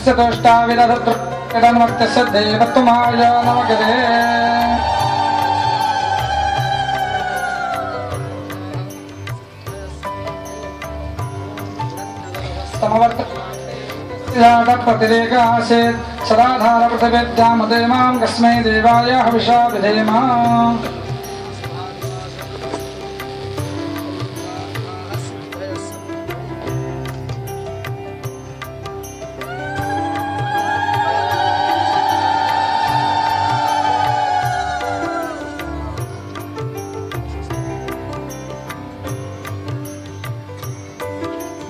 तस्य दोष्टा विदधत्तन्मत्यस्य देवत्वमाय नमगते प्रतिरेकासेत् सदाधार पृथिव्यामदेमां कस्मै देवाय हविषा विधेमा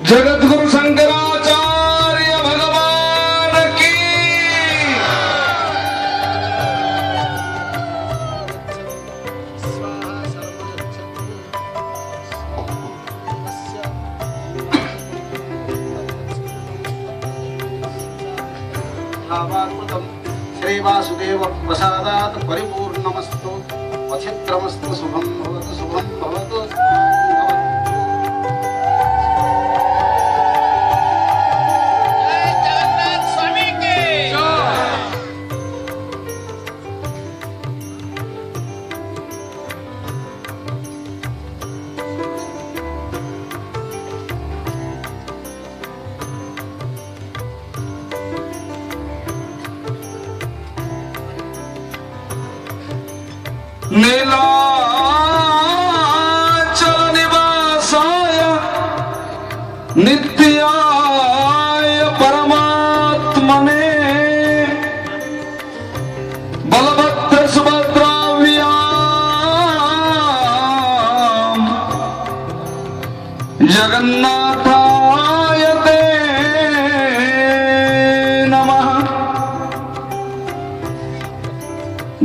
जगद्गुरु शंकराचार्य भगवान की श्री वासुदेव प्रसादात् परिपूर्णमस्तु पथित्रमस्तु शुभं भवतु नीलाचल निवासाय नित्याय परमात्मने बलभद्र सुभद्राभ्यां जगन्नाथाय ते नमः।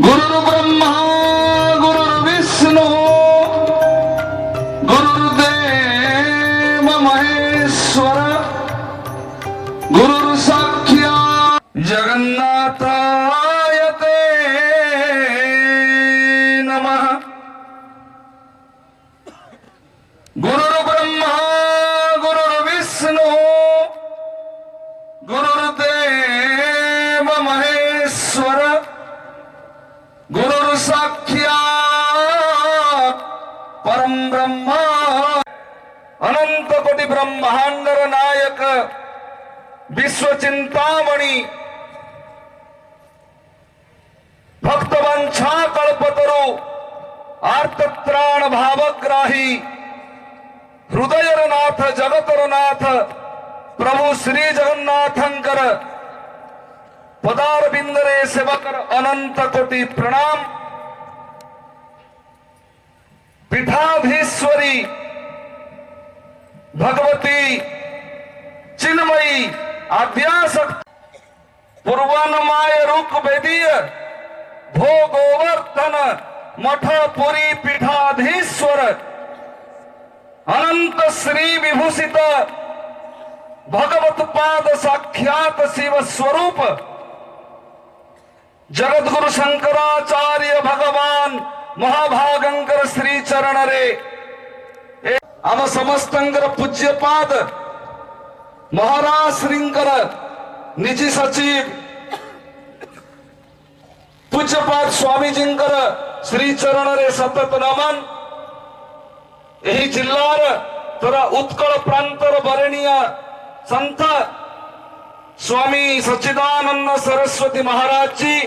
गुरुर्ब्रह्मा गुरुर्देव महेश्वर गुरुर्साक्षात् जगन्नाथाय ते नमः। गुरुर्ब्रह्मा गुरुर्विष्णु गुरुर्देव महेश्वर गुरुर्साक्षात् परम ब्रह्म अनंत कोटि ब्रह्मांडर नायक विश्व चिंतामणि भक्तवंशा कल्पतरु आर्तत्राण भावग्राही हृदयरनाथ जगतरनाथ प्रभु श्री जगन्नाथंकर पदार बिंदरे सेवकर अनंत कोटि प्रणाम। पीठाधीश्वरी भगवती चिन्मयी आद्याशक्ति पूर्वान्माय रुक वेदीय भो गोवर्धन मठ पुरी पीठाधीश्वर अनंत श्री विभूषित भगवत पाद साक्षात शिव स्वरूप जगद्गुरु शंकराचार्य भगवान महाभागंकर श्री चरण रे आम समस्तंकर पूज्यपाद महाराज श्रींकर निजी सचिव पूज्यपाद स्वामीजींकर श्री चरण रे सतत नमन। यही जिल्लार तोरा उत्कल प्रांतर बरणीय संत स्वामी सच्चिदानंद सरस्वती महाराज जी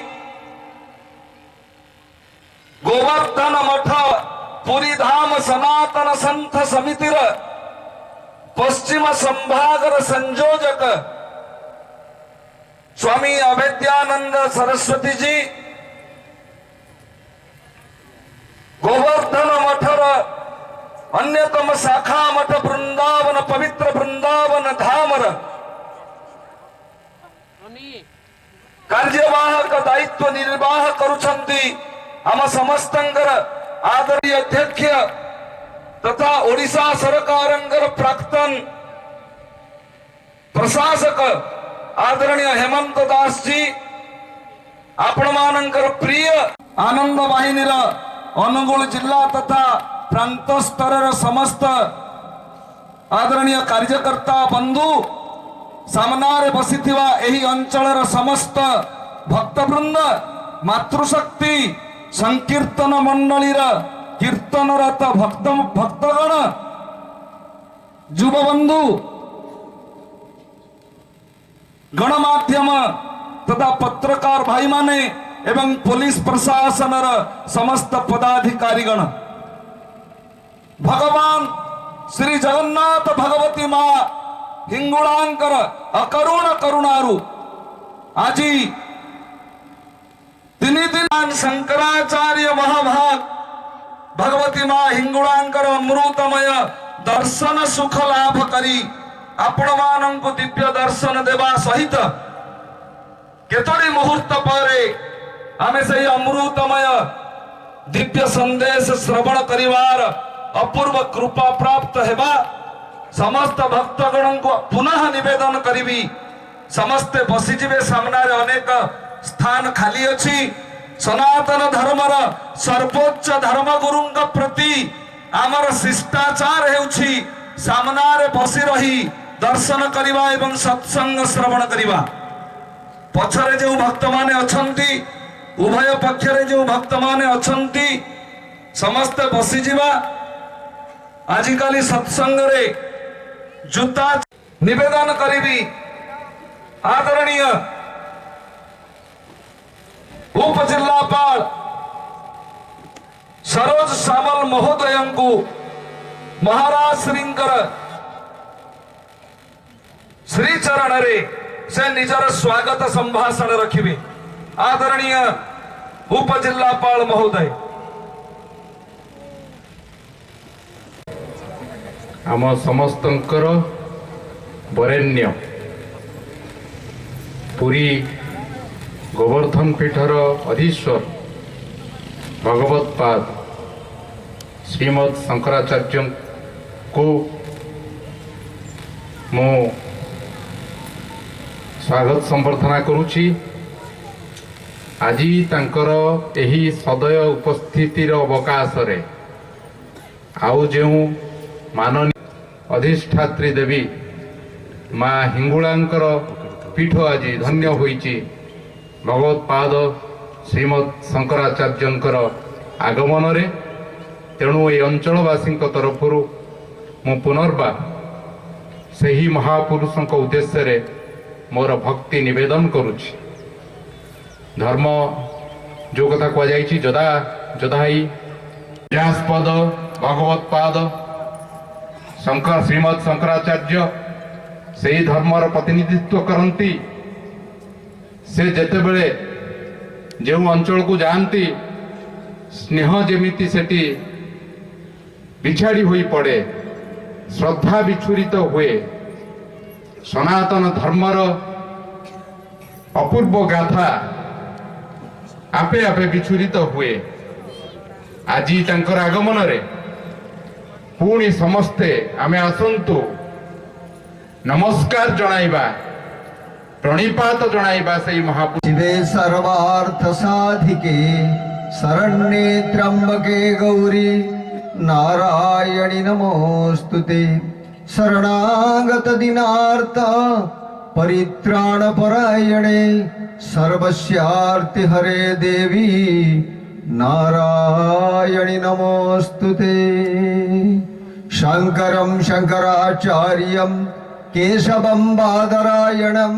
गोवर्धन मठ पुरी धाम सनातन संत समितिर पश्चिम संभागर संयोजक स्वामी अभेद्यानंद सरस्वती जी गोवर्धन मठर अन्यतम शाखा मठ वृंदावन पवित्र वृंदावन धामर कार्यवाहक दायित्व निर्वाह करुछंती आम समस्तंकर आदरणीय अध्यक्ष तथा ओडिशा सरकारंकर प्राक्तन प्रशासक आदरणीय हेमंत दास जी आपण मानकर प्रिय आनंद वाहिनी अनुगुल जिला तथा प्रांत स्तर समस्त आदरणीय कार्यकर्ता बंधु सामनारे बसिथिबा एही अंचलर समस्त भक्तवृंद मातृशक्ति संकीर्तन मंडलीर कीर्तनरत भक्तगण युवबंधु गणमाध्यम तथा पत्रकार भाई माने एवं पुलिस प्रशासन समस्त पदाधिकारी गण भगवान श्री जगन्नाथ भगवती माँ हिंगुळांकर अकरुण करुणारू आजी तिनी दिन शंकराचार्य महाभाग भगवती माँ हिंगुळांकर अमृतमय दर्शन सुख लाभ करी आपण मानंकु दिव्य दर्शन देवा सहित केतोड़ी मुहूर्त परे आमे सही अमृतमय दिव्य संदेश श्रवण करिवार अपूर्व कृपा प्राप्त हेबा समस्त भक्तगण को पुनः निवेदन करी समस्ते बसीजिबे सामने अनेक स्थान खाली अछि सनातन धर्मर सर्वोच्च धर्मगुरु प्रति आमर शिष्टाचार हेउछि सामनारे बसी रही दर्शन करिवा एवं सत्संग श्रवण करिवा पछरे जो भक्त माने अछंती उभय पक्षरे जो भक्त माने अछंती समस्ते बसीजिबा आजिकाली सत्संग रे जूता निवेदन करिबी आदरणीय उप जिल्लापाल सरोज सामल महोदयंकु महाराज श्रींकर श्री चरण रे से निजर स्वागत संभाषण रखिबे आदरणीय उप जिल्लापाल महोदय आम समस्तंकर वरेण्य पुरी गोवर्धन पीठर अधीश्वर भगवत्पाद श्रीमद शंकराचार्य को मु स्वागत संबर्धना करुछि। आज तांकर एही सदय उपस्थितिर अवकाश रे आउ जो माननीय अधिष्ठात्री देवी माँ हिंगुळांकर पीठ आज धन्य होइछि भगवत्पाद श्रीमद शंकराचार्यंकर आगमन रे तेणु ए अंचलवासी तरफरु मु पुनर्बार सही महापुरुषों उद्देश्य रे मोर भक्ति निवेदन करुछि। धर्म जो कथा कह जाइछि जदा जदाई व्यासपद भगवत्पाद शंकर श्रीमद शंकराचार्य से धर्मर प्रतिनिधित्व करती से जेतेबेले जो अंचल को जानती स्नेह जेमिति सेठी बिछाड़ी हुई पड़े श्रद्धा विछुरित हुए सनातन धर्मर अपूर्व गाथा आपे आपे विछुरित हुए। आज तांकर आगमन रे पुणी समस्ते आमे आसंतु नमस्कार जणाइबा प्रणिपात जणाइबा से महापुरुष शिवे सर्वार्थ साधिके शरण्ये त्र्यंबके गौरी नारायणि नमोस्तुते शरणागत दिनार्थ परित्राण परायणे सर्वस्यार्ति हरे देवी नारायणि नमोस्तुते। शंकरं शंकराचार्यं केशवं बादरायणं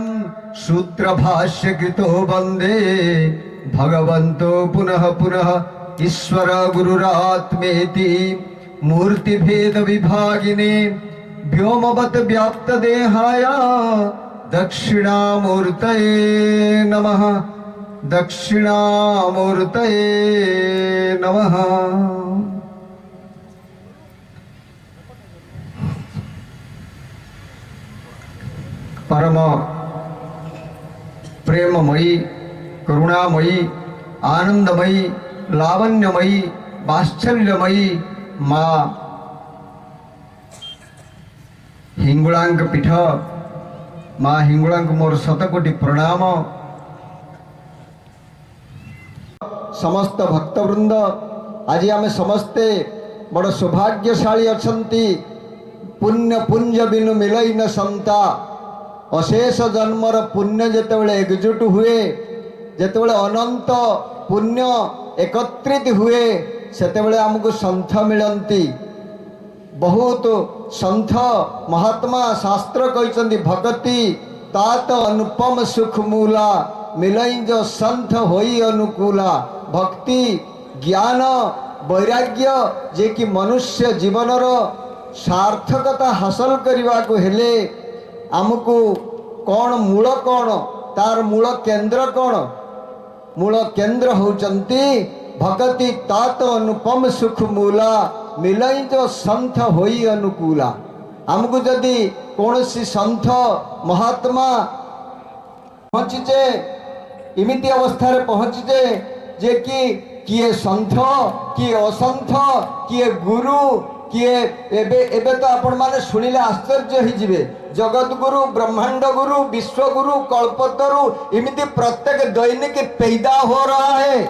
सूत्रभाष्यकृतो वन्दे भगवन्तो पुनः पुनः ईश्वर गुरुरात्मेति मूर्तिभेद विभागिने व्योमवत् व्याप्त देहाय दक्षिणामूर्तये नमः दक्षिणामूर्तये नमः। परम प्रेममयी करुणामयी आनंदमयी लावण्यमयी वात्सल्यमयी माँ हिंगुळांक पीठ माँ हिंगुळांक मोर शतकोटी प्रणाम। समस्त भक्तवृंद आज आम समस्ते बड़ सौभाग्यशाली अछंती पुण्य पुंज बिनु मिलई न संता अशेष जन्मर पुण्य जेतेबेले एकजुट हुए, जेतेबेले अनंत पुण्य एकत्रित हुए, सेतेबेले आमको संथ मिलंती। बहुत संथ महात्मा शास्त्र कहते भगति तात अनुपम सुख मूला, मिलई जो संथ होई अनुकूला। भक्ति ज्ञान वैराग्य जे कि मनुष्य जीवनर सार्थकता हासिल करने को हेले आमको कौन मूल कौन तार मूल केंद्र कौन? मूल केंद्र होचंती भगति तात अनुपम सुख मूला, मिलई जो संथ होई अनुकूला। आमको जदि कौन सी संथ महात्मा पहुँचीचे इमिति अवस्था पहुँचीचे जे कि किए संथ किए असंथ किए गुरु किए एबे तो आपण माने शुणिले आश्चर्य ही जिवे। जगत गुरु ब्रह्मांड गुरु विश्व गुरु कल्पतरु इमिति प्रत्येक दैनिक पैदा हो रहा है।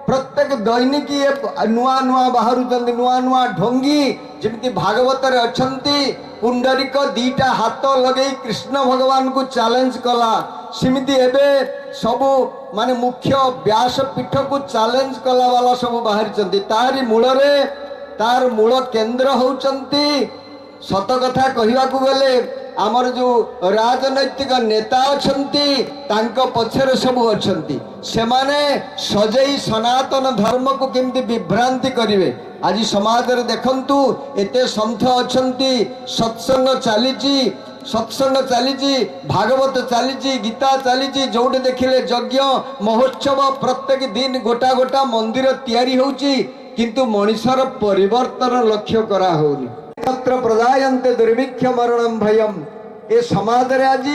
प्रत्येक दैनिक ये नुआ नुआ बाहर नुआ नुआ ढोंगी जमी भागवत अच्छी पुंडरीक दीटा हाथ लगे कृष्ण भगवान को चैलेंज कला, सेमिति एबे सबु माने मुख्य व्यास पीठ को चैलेंज कला वाला सब बाहरी तारी मूलरे तार मूल केंद्र होचंती। सत कथा कहवाकू गले आमर जो राजनैतिक नेता अच्छंती तांको पछरे सब अच्छंती, सेमाने सजई सनातन धर्म को केमती विभ्रांति करिवे। आज समाज रे देखंतु एते संथ अच्छंती, सत्संग चलीची सत्संग चलीची भागवत चलीची गीता चलीची, जोटे देखिले यज्ञ महोत्सव प्रत्येक दिन गोटा गोटा मंदिर तैयारी होउची, किंतु मनुष्यर परिवर्तन लक्ष्य करा होनी। तत्र प्रदायन्ते दुर्भिक्ष मरणं भयम। ए समाज रे आज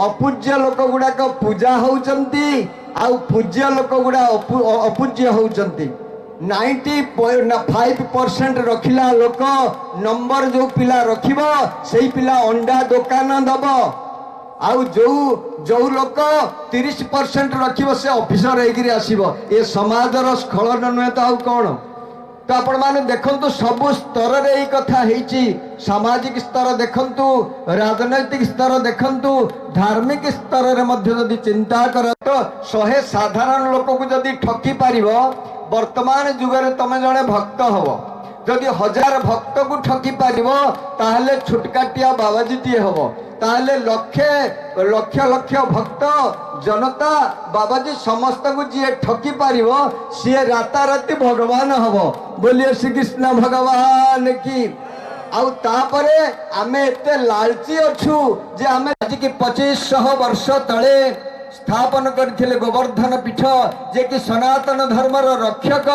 अपूज्य लोक गुड़ाक पूजा होउचंती आउ पूज्य लोक गुड़ा अपूज्य होउचंती। 95% रखिला लोक नंबर जो पिला रखिबो सेही पिला अंडा दुकान दब, आउ जो लोक 30% रखिबो से ऑफिसर होइगिरी आसीबो। ए समाजर स्खलन नुहे तो आउ कौन? तो आपण माने देखंतु सबु स्तर रे एई कथा हेची। सामाजिक स्तर देखंतु, राजनैतिक स्तर देखंतु, धार्मिक स्तर रे मध्य जदि चिंता कर तो 100 साधारण लोक को जदि ठकी पारिबो, वर्तमान जुगरे तमे जणे भक्त हबो। जदि 1000 भक्त को ठकी पारिबो ताहले छुटकाटिया बाबाजीटिए हबो। ताहले लक्ष लक्ष भक्त जनता बाबाजी समस्त को जी ठकी पारिबो सी राताराति भगवान हबो। बोलिए श्री कृष्ण भगवान की। आउ तापरे आमे एते लालची अछु जे आमे आज की 2500 वर्ष तले स्थापन करथिले गोवर्धन पीठ जे कि सनातन धर्मर रक्षक।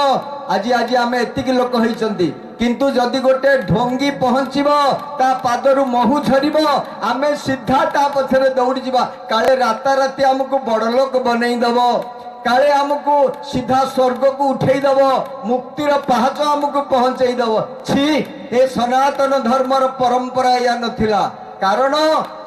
आज आज आमे एतिकी लोक होइचंती, किंतु जदि गोटे ढोंगी पहुंचीबो ता पादरु महु झरिबो आमे सीधा ता पछरे दौड़ी जिबा। काले राताराति हमको बड़ लोक बनई दबो, काले हमको सीधा स्वर्ग को उठेई दबो, मुक्तिर पहाच हमको पहुंचई दबो। छी ए सनातन धर्मर परंपरा या नथिला। कारण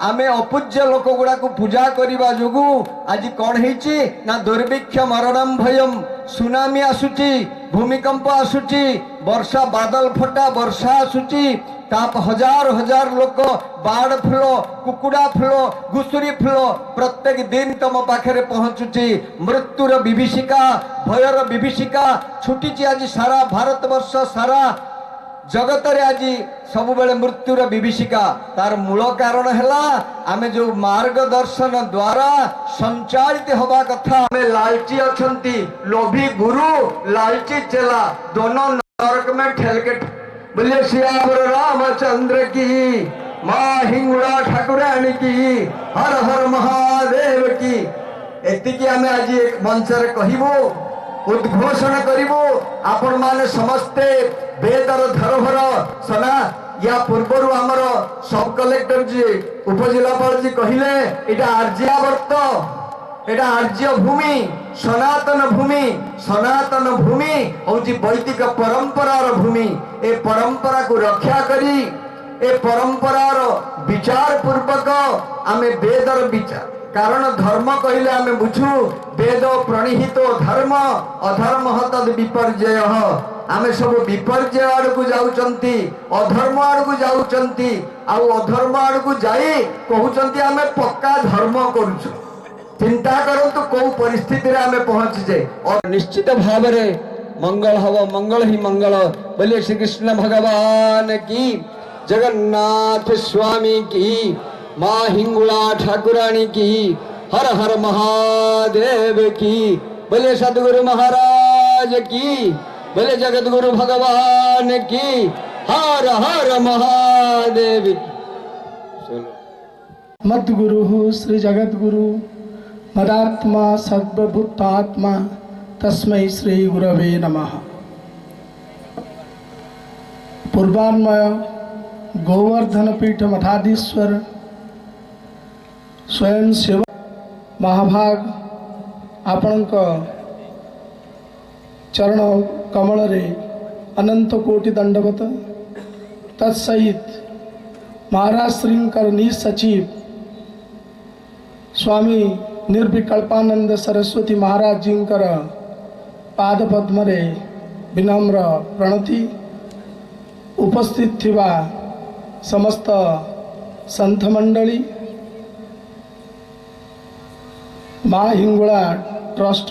आमे अपूज्य लोक गुड़ा को पूजा करने जोगु आज कौन होइछि ना दुर्भिक्ष मरणम भयम। सुनामी आसुची, भूमिकंप आसुची, वर्षा बादल फटा वर्षा आसुची, ताप हजार हजार लोक बाड़ फ्लो कुकुड़ा फ्लो घुसुरी फ्लो प्रत्येक दिन तम पाखे पहुंचुची। मृत्युर विभीषिका भयर विभीषिका छुटी आज सारा भारत वर्ष सारा जगत रे आज सब बेले मृत्युर विभीषिका। तार मूल कारण है आमे जो मार्गदर्शन द्वारा संचालित हवा कथा। आमे लालची अच्छंती, लोभी गुरु लालची चला, दोनों नरक में ठेल के। बोलिए श्यावर रामचंद्र की, माँ हिंगुड़ा ठाकुराणी की, हर हर महादेव की। एतिकी आमे आज एक मंच रे कहिबो, उद्घोषण करिबो। आपण माने समस्ते वेदर धरोहर सना या पूर्वर आमर सब कलेक्टर जी उपजिलापाल जी कहले एटा आर्यावर्त, एटा आर्य भूमि, सनातन भूमि। सनातन भूमि होची वैदिक परंपरार भूमि। ए परंपरा को रक्षा करी ए परंपरार विचार पूर्वक आमे वेदर विचार कारण धर्म कहले आमे बुझू वेद प्रणिहित धर्म अधर्म तद विपर्जय आमे सब विपर्जय आड़कू जाउचंती अधर्म आड़कू जाउचंती आउ अधर्म आड़कू जाई कहउचंती आमे पक्का धर्म करूछु। चिंता करंतु को परिस्थिति रे आमे पहुंच जाए और निश्चित भाव रे मंगल हव मंगल ही मंगल। बोले श्री कृष्ण भगवान की, जगन्नाथ स्वामी की, माँ हिंगुला ठाकुरानी की, हर हर महादेव की। बोले सदगुरु महाराज की, बोले जगतगुरु भगवान की, हर हर महादेव। मद्गुरु श्री जगद्गुरु मदात्मा सर्वभूतात्मा तस्मै श्री गुरवे नमः। पूर्वान्वय गोवर्धन पीठ मठाधीश्वर स्वयं सेवक महाभाग आपणक चरण कमल रे अनंत कोटि दंडवत। तत्सहित महाराज श्रींकर निसचिव स्वामी निर्विकल्पानंद सरस्वती महाराज जींकर पाद पद्म रे विनम्र प्रणति। उपस्थित थिबा समस्त संत मंडली, माँ हिंगुला ट्रस्ट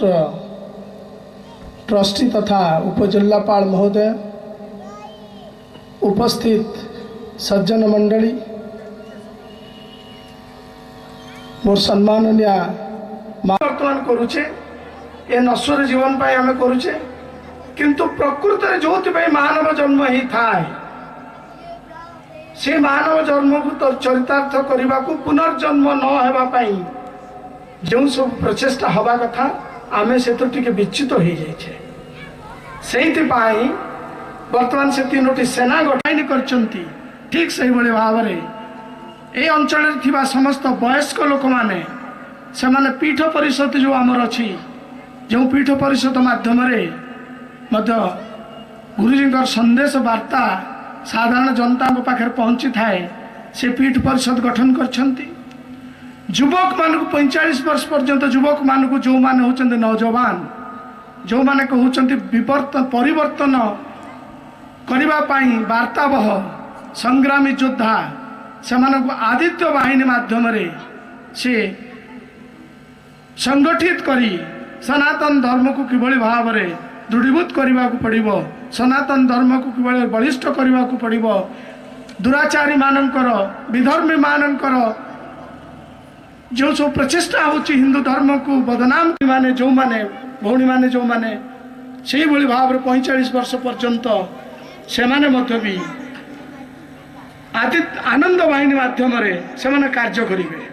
ट्रस्टी तथा उपजिल्लापाल महोदय, उपस्थित सज्जन मंडली, मोर सम्माननीय वर्तमान करुचे ए नश्वर जीवन पाई आमे करुचे, किंतु प्रकृत रे जोति पाई मानव जन्म ही थाए से मानव जन्म को तो चरितार्थ करने को पुनर्जन्म न हेबा पाई जो सब प्रचेष्टा हवा कथा आमे से तो टिके विचित हो जाइछे। सेहिति पाई वर्तमान से तीनोटी सेना गठन करचंती। ठीक सही बड़े भाव रे ए अंचल रे थिबा समस्त वयस्क लोक माने से माने पीठ परिषद जो आमर अछि, जो पीठ परिषद माध्यम रे मध्य गुरुजींकर संदेश वार्ता साधारण जनता को पाखे पहुंची थाए से पीठ परिषद गठन करछंती। युवक मान को 45 वर्ष पर्यंत युवक मान को जो माने होचंते नौजवान जो माने को होचंती विवर्तन परिवर्तन करबा पाई वार्तावह संग्रामी योद्धा से माने को आदित्य बाहिनी माध्यम रे से संगठित करी सनातन धर्म को किभली भाव रे दृढ़ीभूत करने को पड़िबो, सनातन धर्म को किभली बलिष्ठ करने को पड़िबो, दुराचारी मानकर विधर्मी मानकर जो सब प्रचेष्टा होची हिंदू धर्म को बदनाम माने जो माने भौणी माने जो माने से भली भाव 45 वर्ष पर्यंत से माने मध्य भी आनंद वाहिनी माध्यम रे से माने कार्य करिवे।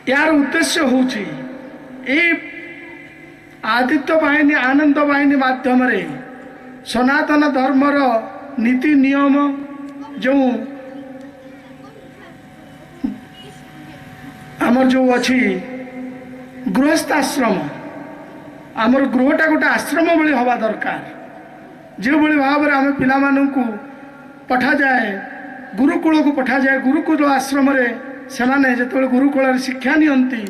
यार उद्देश्य होची ए आदित्य वाहिनी आनंद वाहिनी माध्यम रे सनातन धर्मर नीति नियम जो आमर जो अच्छी गृहस्थाश्रम आमर गृहटा गोटे आश्रम भली हवा दरकार। जो भली भाव में आम पिला मानू पठा जाए गुरुकुल को पठा जाए गुरुकुल आश्रम रे सेमाने जेतबेले गुरुकुल शिक्षा नियंती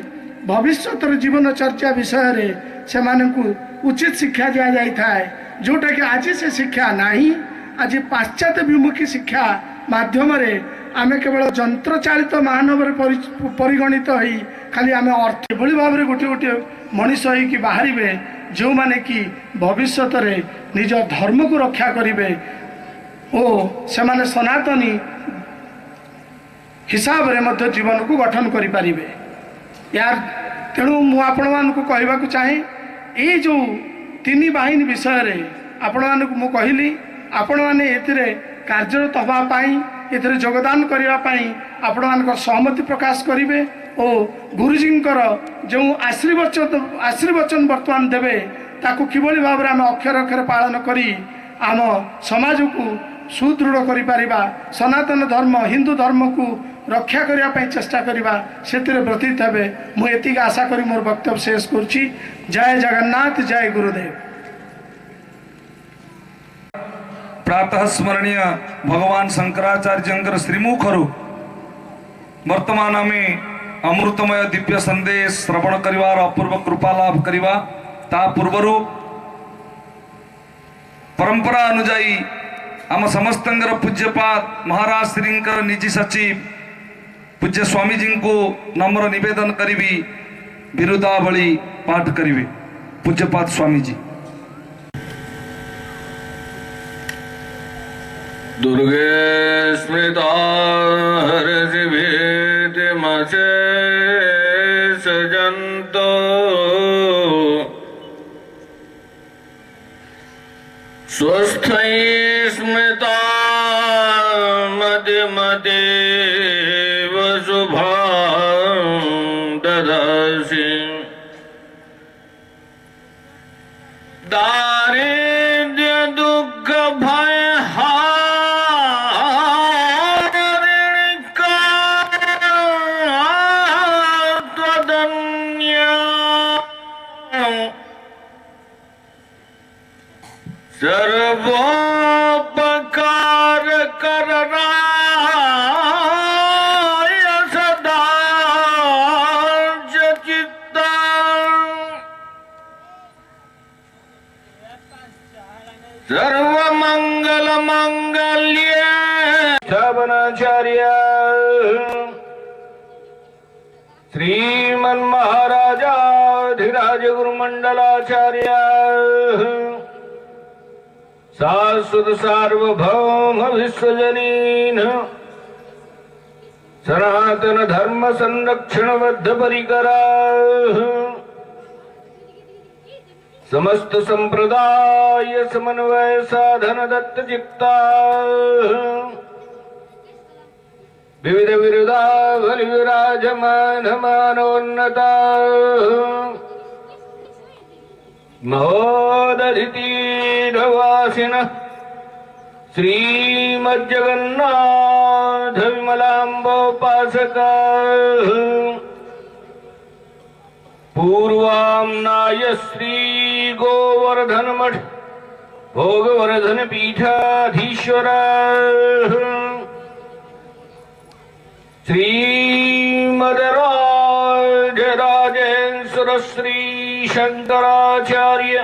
भविष्यत जीवन चर्चा विषय रे सेमानकु उचित शिक्षा दिया जाई थाए, जोटा कि आज से शिक्षा नहीं। आज पाश्चात्य विमुखी शिक्षा माध्यम रे आमे केवल यंत्र चालित मानव परिगणित होई खाली आमे अर्थ भली भाव रे गोटे गोटे मनीष होई कि बाहरिबे जो माने कि भविष्यत रे निज धर्म को रक्षा करिवे ओ सेमाने सनातनी हिसाब रे मध्य जीवन को गठन करि पारिबे। यार तेणु मु आपण मानकु कहबाकू चाहे ए जो तीन बाहिनी विषय रे आपण मानकु मु कहली आपण माने एथिरे कार्यरत हवा पाई एथिरे योगदान करिवा पाई आपण मानकर सहमति प्रकाश करिवे ओ गुरुजींकर जो आशीर्वचन वर्तमान देवे ताकू किभली भाव रे आमे अक्षर अक्षर पालन करी आम समाज को सुदृढ़ करि पारिबा, सनातन धर्म हिंदू धर्म को रक्षा करिया पई चेष्टा करिबा सेतिरे व्यतीत हेबे। मु एतिक आशा करी मोर वक्तव्य शेष करछि। जय जगन्नाथ, जय गुरुदेव। प्रातः स्मरणीय भगवान शंकराचार्यंकर श्रीमुखरु वर्तमान आमे अमृतमय दिव्य संदेश श्रवण करिवार अपूर्व कृपा लाभ करिवा ता पूर्वरु परंपरा अनुजाई आम समस्तंगर पूज्यपाद महाराज श्रींकर निजी सचिव पूज्य स्वामीजी को नम्र निवेदन करी बिरुदावली पाठ करिवे। पूज्यपाद स्वामीजी। दुर्गे स्मृता हरसिभेतिमचे सजन्तो स्वस्थै स्मृता मतिमतीव शुभां ददासि दारिद्र्य दुःख भय सर्वोपकार करनाय सदा चित्ता सर्वमंगल मंगल्ये श्रवणाचार्य श्रीमन् महाराजाधिराज गुरुमंडलाचार्य शाश्वत सार्वभौम विश्वजनीन सनातन धर्म संरक्षण बद्ध परिकरा समस्त संप्रदाय समन्वय साधन दत्त चित्ता विविध विरुदा विराजमान मानोन्नता महोदधितीरवासिन श्रीमज्जगन्नाथ विमलाम्बोपासका पूर्वाम्नाय श्री गोवर्धन मठ भोगवर्धन पीठाधीश्वर श्रीमदराजराजेश्वर श्री शंकराचार्य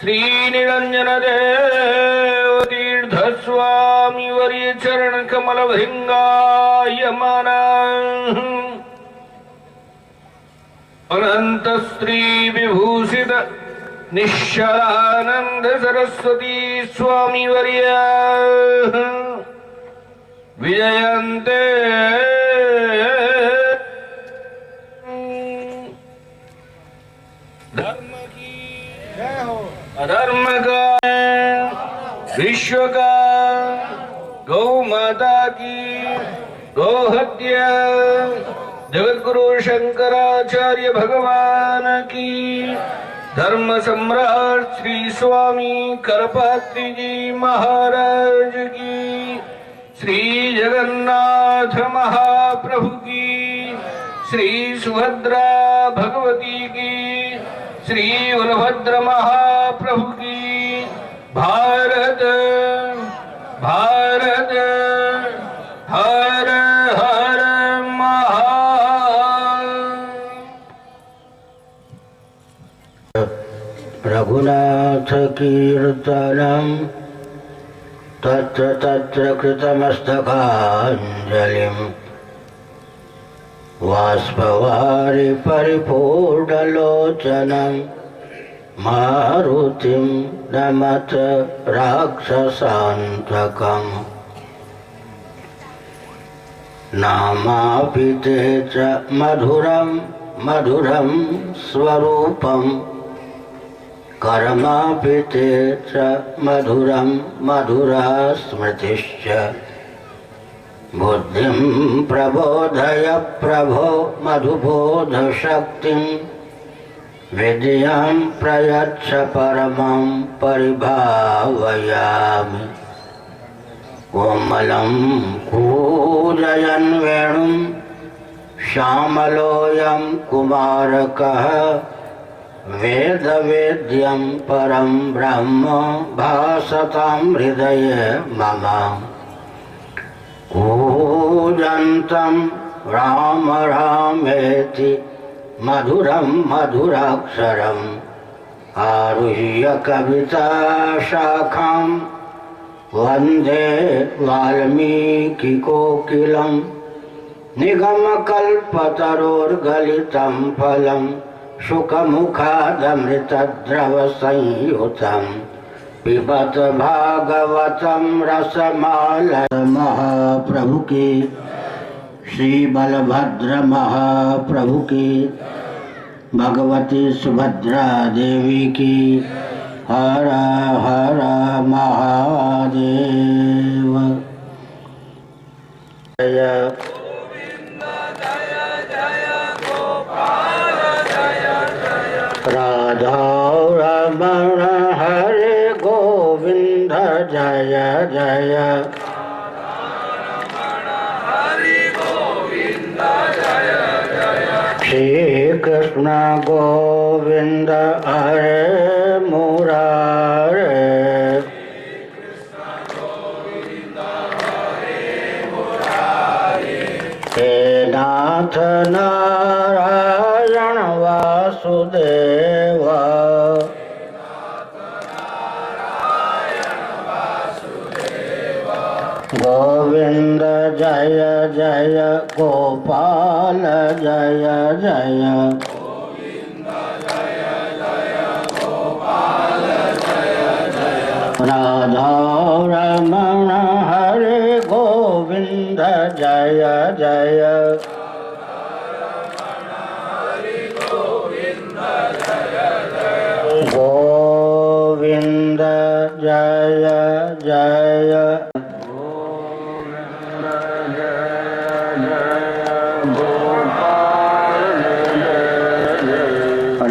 श्री निरंजन देव तीर्थ स्वामी वर्य चरण कमल भृंगायमाना अनंत श्री विभूषित निश्चलानंद सरस्वती स्वामी वर्य विजयन्ते धर्म की अधर्म का विश्व का गौ माता की गौ हत्या जगद्गुरु शंकराचार्य भगवान की धर्म सम्राट श्री स्वामी करपात्री जी महाराज की श्री जगन्नाथ महाप्रभु की श्री सुभद्रा भगवती की श्री बलभद्र महाप्रभु की भारत भारत हर हर महा रघुनाथ कीर्तनम तत्र तत्र कृतमस्तकाञ्जलिं वाष्पवारि परिपूर्णलोचनं मारुतिं नमत राक्षसान्तकम् नामापि ते च मधुरं मधुरं स्वरूपम् कर्मापि ते च मधुरं मधुरा स्मृतिश्च बुद्धिं प्रबोधय प्रभो मधुबोधशक्तिं विद्यां प्रयच्छ परमं परिभावयामि कोमलं कूजयन् वेणुं श्यामलोऽयं कुमारकः वेदवेद्यं परं ब्रह्म भासतां हृदये मम कूजन्तं राम रामेति मधुरं मधुराक्षरम् आरुह्य कविता शाखां वन्दे वाल्मीकिकोकिलं निगमकल्पतरोर्गलितं फलं शुकमुखादमृतद्रवसंयुतं पिबत भागवतं रसमालय महाप्रभु की श्री बलभद्र महाप्रभु की भगवती सुभद्रा देवी की हर हर महादेव। जय राधा रमण हरे गोविंद जय जय। श्री कृष्ण गोविंद हरे मुरारे। हे नाथ नारायण वासुदेव। गोविंद जय जय गोपाल जय जय। राधा रमण हरे गोविंद जय जय। गोविंद जय जय।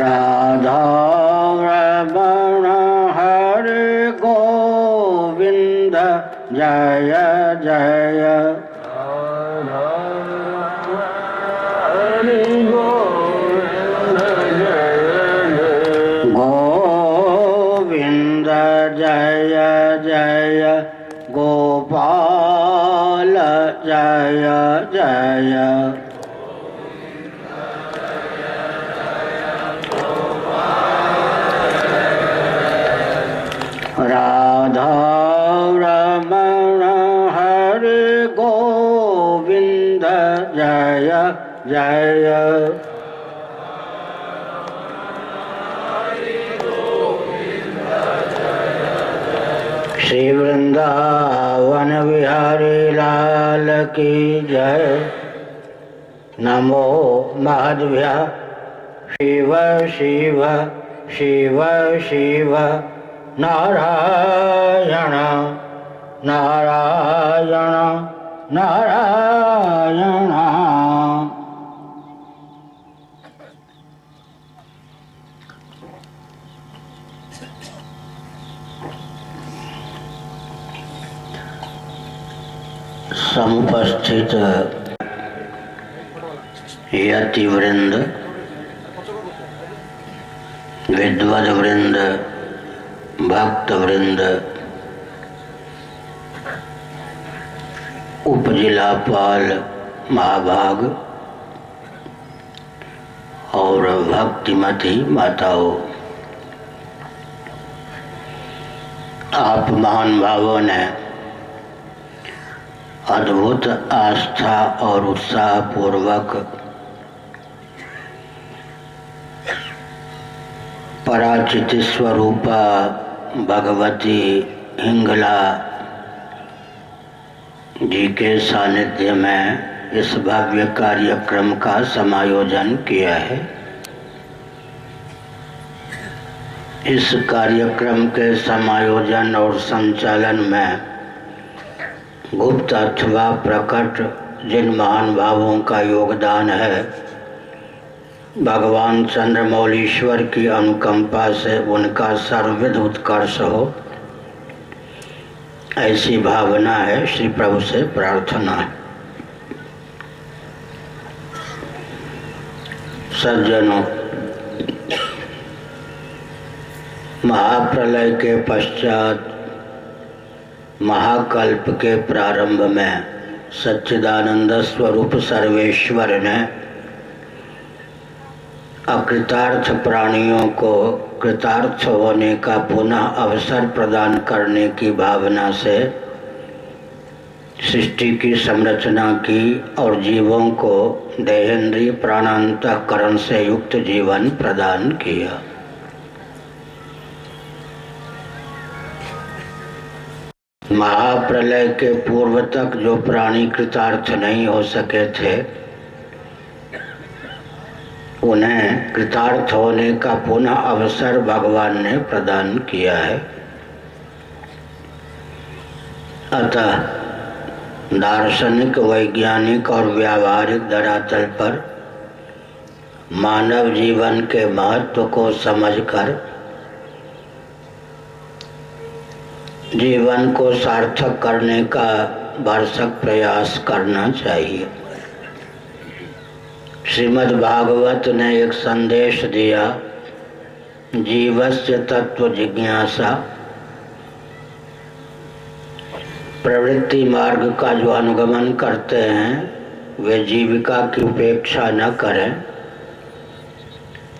राधा रमण हरे गोविंद जय जय। गोविंद जय जय गोपाल जय जय। राधा रमण हरे गोविंद जय जय। श्री वृंदावन बिहारी लाल की जय। नमो माधव्य शिव शिव शिव शिव नारायण नारायण नारायण। समुपस्थित यति वृंद, विद्वद वृंद, भक्त वृंद, उपजिलापाल महाभाग और भक्तिमती माताओं, आप महान भावों ने अद्भुत आस्था और उत्साह पूर्वक पराचित स्वरूपा भगवती हिंगला जी के सानिध्य में इस भव्य कार्यक्रम का समायोजन किया है। इस कार्यक्रम के समायोजन और संचालन में गुप्त अथवा प्रकट जिन महान भावों का योगदान है, भगवान चंद्रमौलीश्वर की अनुकंपा से उनका सर्वविध उत्कर्ष हो, ऐसी भावना है। श्री प्रभु से प्रार्थना है। सज्जनों, महाप्रलय के पश्चात महाकल्प के प्रारंभ में सच्चिदानंद स्वरूप सर्वेश्वर ने अकृतार्थ प्राणियों को कृतार्थ होने का पुनः अवसर प्रदान करने की भावना से सृष्टि की संरचना की और जीवों को देहेंद्रीय प्राणांतःकरण से युक्त जीवन प्रदान किया। महाप्रलय के पूर्व तक जो प्राणी कृतार्थ नहीं हो सके थे, उन्हें कृतार्थ होने का पुनः अवसर भगवान ने प्रदान किया है। अतः दार्शनिक, वैज्ञानिक और व्यावहारिक धरातल पर मानव जीवन के महत्व को समझकर जीवन को सार्थक करने का भरसक प्रयास करना चाहिए। श्रीमद् भागवत ने एक संदेश दिया, जीवस्य तत्व जिज्ञासा। प्रवृत्ति मार्ग का जो अनुगमन करते हैं वे जीविका की उपेक्षा न करें,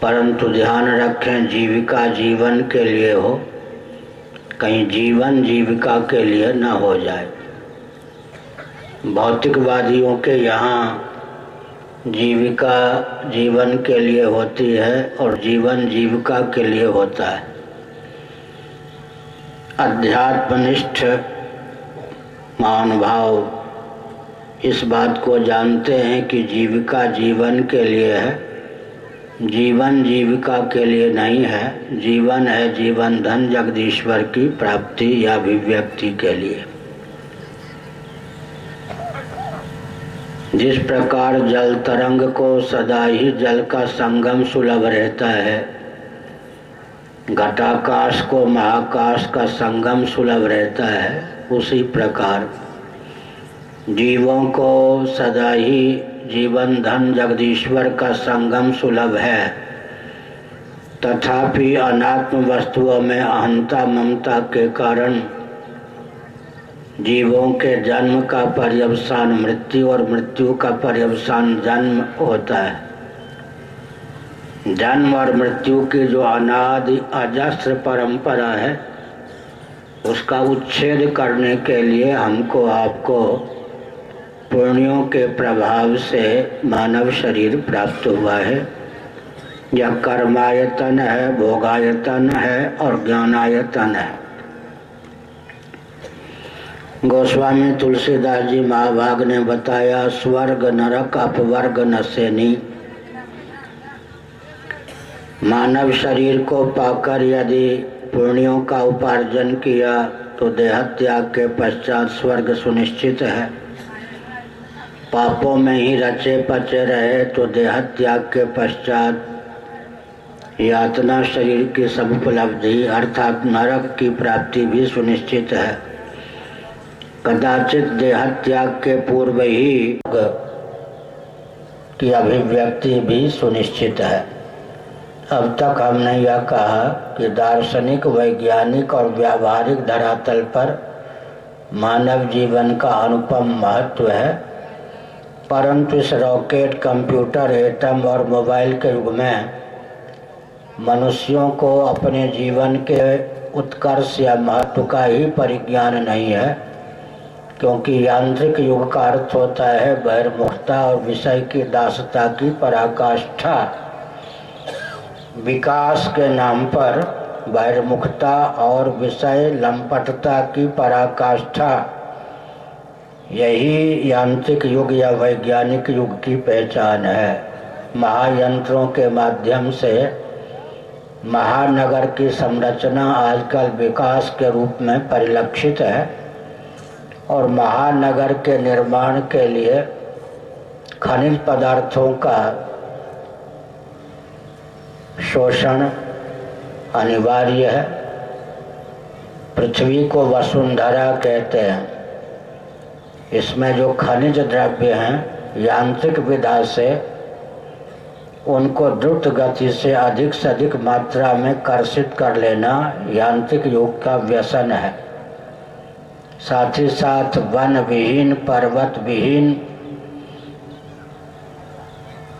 परंतु ध्यान रखें जीविका जीवन के लिए हो, कहीं जीवन जीविका के लिए न हो जाए। भौतिकवादियों के यहाँ जीविका जीवन के लिए होती है और जीवन जीविका के लिए होता है। अध्यात्मनिष्ठ महानुभाव इस बात को जानते हैं कि जीविका जीवन के लिए है, जीवन जीविका के लिए नहीं है। जीवन है जीवन धन जगदीश्वर की प्राप्ति या अभिव्यक्ति के लिए। जिस प्रकार जल तरंग को सदा ही जल का संगम सुलभ रहता है, घटाकाश को महाकाश का संगम सुलभ रहता है, उसी प्रकार जीवों को सदा ही जीवन धन जगदीश्वर का संगम सुलभ है। तथापि अनात्म वस्तुओं में अहंता ममता के कारण जीवों के जन्म का पर्यवसान मृत्यु और मृत्यु का पर्यवसान जन्म होता है। जन्म और मृत्यु की जो अनादि अजस्र परंपरा है, उसका उच्छेद करने के लिए हमको आपको पुण्यों के प्रभाव से मानव शरीर प्राप्त हुआ है। यह कर्मायतन है, भोगायतन है और ज्ञानायतन है। गोस्वामी तुलसीदास जी महाभाग ने बताया, स्वर्ग नरक अपवर्ग नसेनी। मानव शरीर को पाकर यदि पुण्यों का उपार्जन किया तो देहत्याग के पश्चात स्वर्ग सुनिश्चित है। पापों में ही रचे पचे रहे तो देहत्याग के पश्चात यातना शरीर की समुपलब्धि अर्थात नरक की प्राप्ति भी सुनिश्चित है। कदाचित देहत्याग के पूर्व ही की अभिव्यक्ति भी सुनिश्चित है। अब तक हमने यह कहा कि दार्शनिक, वैज्ञानिक और व्यावहारिक धरातल पर मानव जीवन का अनुपम महत्व है, परंतु इस रॉकेट, कंप्यूटर, एटम और मोबाइल के युग में मनुष्यों को अपने जीवन के उत्कर्ष या महत्व का ही परिज्ञान नहीं है, क्योंकि यांत्रिक युग का अर्थ होता है बहिर्मुखता और विषय की दासता की पराकाष्ठा। विकास के नाम पर बहिर्मुखता और विषय लंपटता की पराकाष्ठा, यही यांत्रिक युग या वैज्ञानिक युग की पहचान है। महायंत्रों के माध्यम से महानगर की संरचना आजकल विकास के रूप में परिलक्षित है और महानगर के निर्माण के लिए खनिज पदार्थों का शोषण अनिवार्य है। पृथ्वी को वसुंधरा कहते हैं। इसमें जो खनिज द्रव्य हैं, यांत्रिक विधा से उनको द्रुत गति से अधिक मात्रा में कर्षित कर लेना यांत्रिक युग का व्यसन है। साथ ही साथ वन विहीन, पर्वत विहीन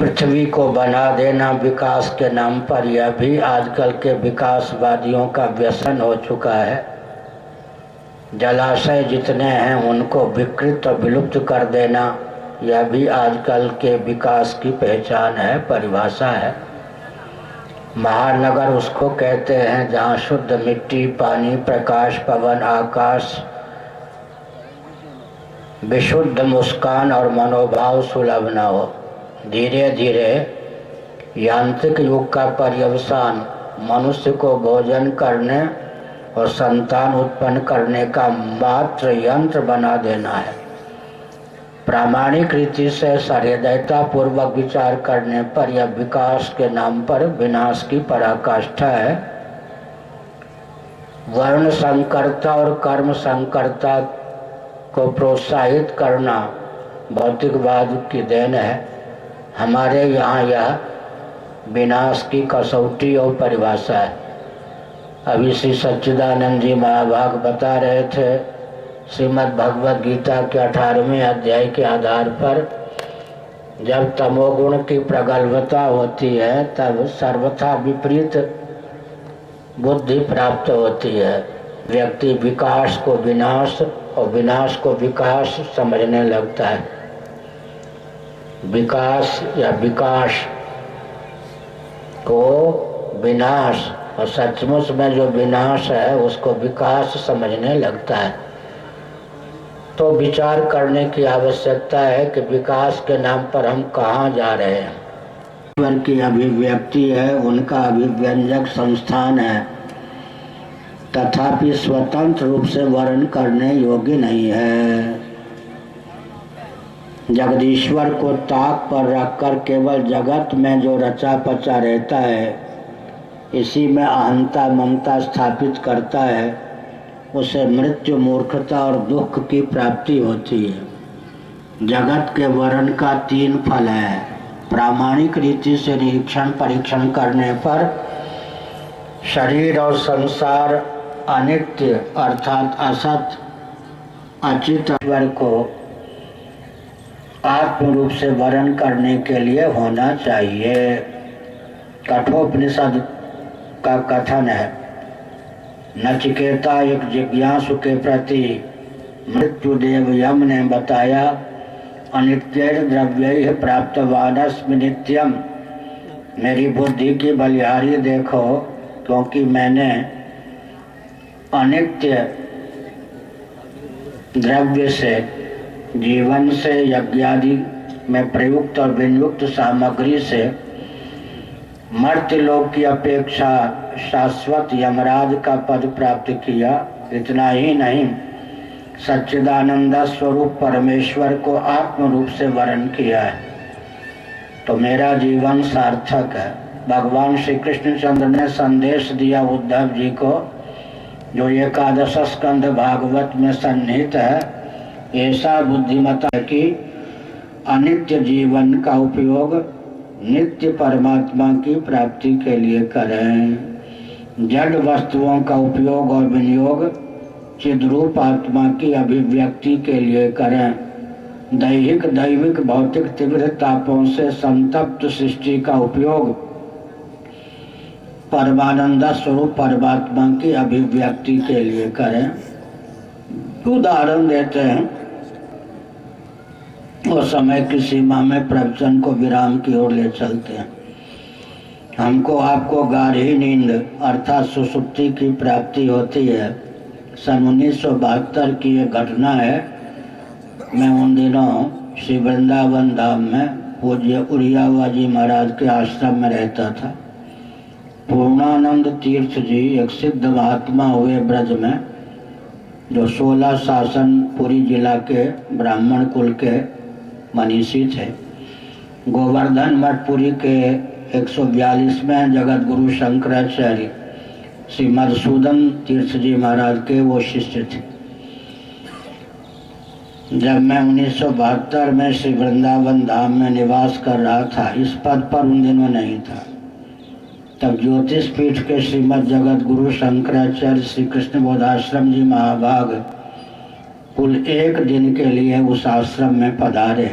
पृथ्वी को बना देना विकास के नाम पर, यह भी आजकल के विकासवादियों का व्यसन हो चुका है। जलाशय जितने हैं उनको विकृत और विलुप्त कर देना, यह भी आजकल के विकास की पहचान है, परिभाषा है। महानगर उसको कहते हैं जहाँ शुद्ध मिट्टी, पानी, प्रकाश, पवन, आकाश, विशुद्ध मुस्कान और मनोभाव सुलभ न हो। धीरे धीरे यांत्रिक युग का पर्यवसान मनुष्य को भोजन करने और संतान उत्पन्न करने का मात्र यंत्र बना देना है। प्रामाणिक रीति से सहृदयता पूर्वक विचार करने पर यह विकास के नाम पर विनाश की पराकाष्ठा है। वर्ण संकरता और कर्म संकरता को प्रोत्साहित करना भौतिकवाद की देन है। हमारे यहाँ यह विनाश की कसौटी और परिभाषा है। अभी श्री सच्चिदानंद जी महाभाग बता रहे थे, श्रीमद् भगवद गीता के 18वें अध्याय के आधार पर जब तमोगुण की प्रगल्भता होती है तब सर्वथा विपरीत बुद्धि प्राप्त होती है। व्यक्ति विकास को विनाश और विनाश को विकास समझने लगता है। विकास या विकास को विनाश और सचमुच में जो विनाश है उसको विकास समझने लगता है। तो विचार करने की आवश्यकता है कि विकास के नाम पर हम कहाँ जा रहे हैं। ईश्वर की अभिव्यक्ति है, उनका अभिव्यंजक संस्थान है, तथापि स्वतंत्र रूप से वर्णन करने योग्य नहीं है। जगदीश्वर को ताक पर रखकर केवल जगत में जो रचा पचा रहता है, इसी में अहंता ममता स्थापित करता है, उसे मृत्यु, मूर्खता और दुख की प्राप्ति होती है। जगत के वर्णन का 3 फल है। प्रामाणिक रीति से निरीक्षण परीक्षण करने पर शरीर और संसार अनित्य अर्थात असत, अचित ईश्वर को आत्म रूप से वर्णन करने के लिए होना चाहिए। कठोपनिषद का कथन है, नचिकेता एक जिज्ञासु के प्रति मृत्युदेव यम ने बताया, अनित्य द्रव्य प्राप्तवानस्मि नित्यम। मेरी बुद्धि की बलिहारी देखो, क्योंकि मैंने अनित्य द्रव्य से, जीवन से, यज्ञादि में प्रयुक्त और विनियुक्त सामग्री से मर्त्यलोक की अपेक्षा शाश्वत यमराज का पद प्राप्त किया। इतना ही नहीं, सच्चिदानंद स्वरूप परमेश्वर को आत्म रूप से वर्णन किया है। तो मेरा जीवन सार्थक है। भगवान श्री कृष्णचंद्र ने संदेश दिया उद्धव जी को, जो 11 स्कंद भागवत में सन्निहित है। ऐसा बुद्धिमता कि अनित्य जीवन का उपयोग नित्य परमात्मा की प्राप्ति के लिए करें। जड़ वस्तुओं का उपयोग और विनियोग चिद्रूप आत्मा की अभिव्यक्ति के लिए करें। दैहिक दैविक भौतिक तीव्र तापों से संतप्त सृष्टि का उपयोग परमानंद स्वरूप परमात्मा की अभिव्यक्ति के लिए करें। उदाहरण देते हैं, और समय की सीमा में प्रवचन को विराम की ओर ले चलते हैं। हमको आपको गाढ़ी नींद अर्थात सुसुप्ति की प्राप्ति होती है। सन 1972 की ये घटना है। मैं उन दिनों श्री वृंदावन धाम में पूज्य उड़ियावा जी महाराज के आश्रम में रहता था। पूर्णानंद तीर्थ जी एक सिद्ध महात्मा हुए ब्रज में, जो 16 शासन पुरी जिला के ब्राह्मण कुल के मनीषी थे। गोवर्धन मठ पुरी के 142वें जगत गुरु शंकराचार्य श्री मधुसूदन तीर्थ जी महाराज के वो शिष्य थे। जब मैं 1972 में श्री वृंदावन धाम में निवास कर रहा था, इस पद पर उन दिनों नहीं था, तब ज्योतिष पीठ के श्रीमद जगत गुरु शंकराचार्य श्री कृष्ण बोधाश्रम जी महाभाग कुल 1 दिन के लिए उस आश्रम में पधारे।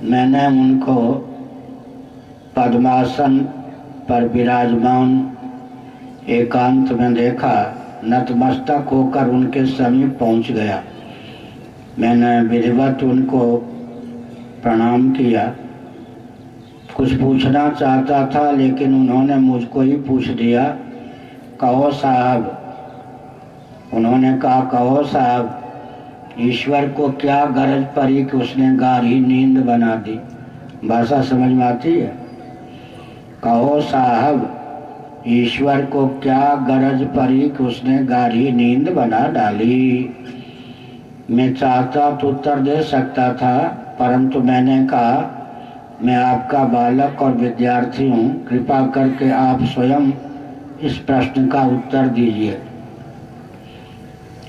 मैंने उनको पद्मासन पर विराजमान एकांत में देखा। नतमस्तक होकर उनके समीप पहुंच गया। मैंने विधिवत उनको प्रणाम किया। कुछ पूछना चाहता था लेकिन उन्होंने मुझको ही पूछ दिया, कहो साहब। उन्होंने कहा, कहो साहब, ईश्वर को क्या गरज पड़ी कि उसने गाढ़ी नींद बना दी। भाषा समझ में आती है? कहो साहब, ईश्वर को क्या गरज पड़ी कि उसने गाढ़ी नींद बना डाली। मैं चाहता तो उत्तर दे सकता था, परंतु मैंने कहा, मैं आपका बालक और विद्यार्थी हूँ, कृपा करके आप स्वयं इस प्रश्न का उत्तर दीजिए।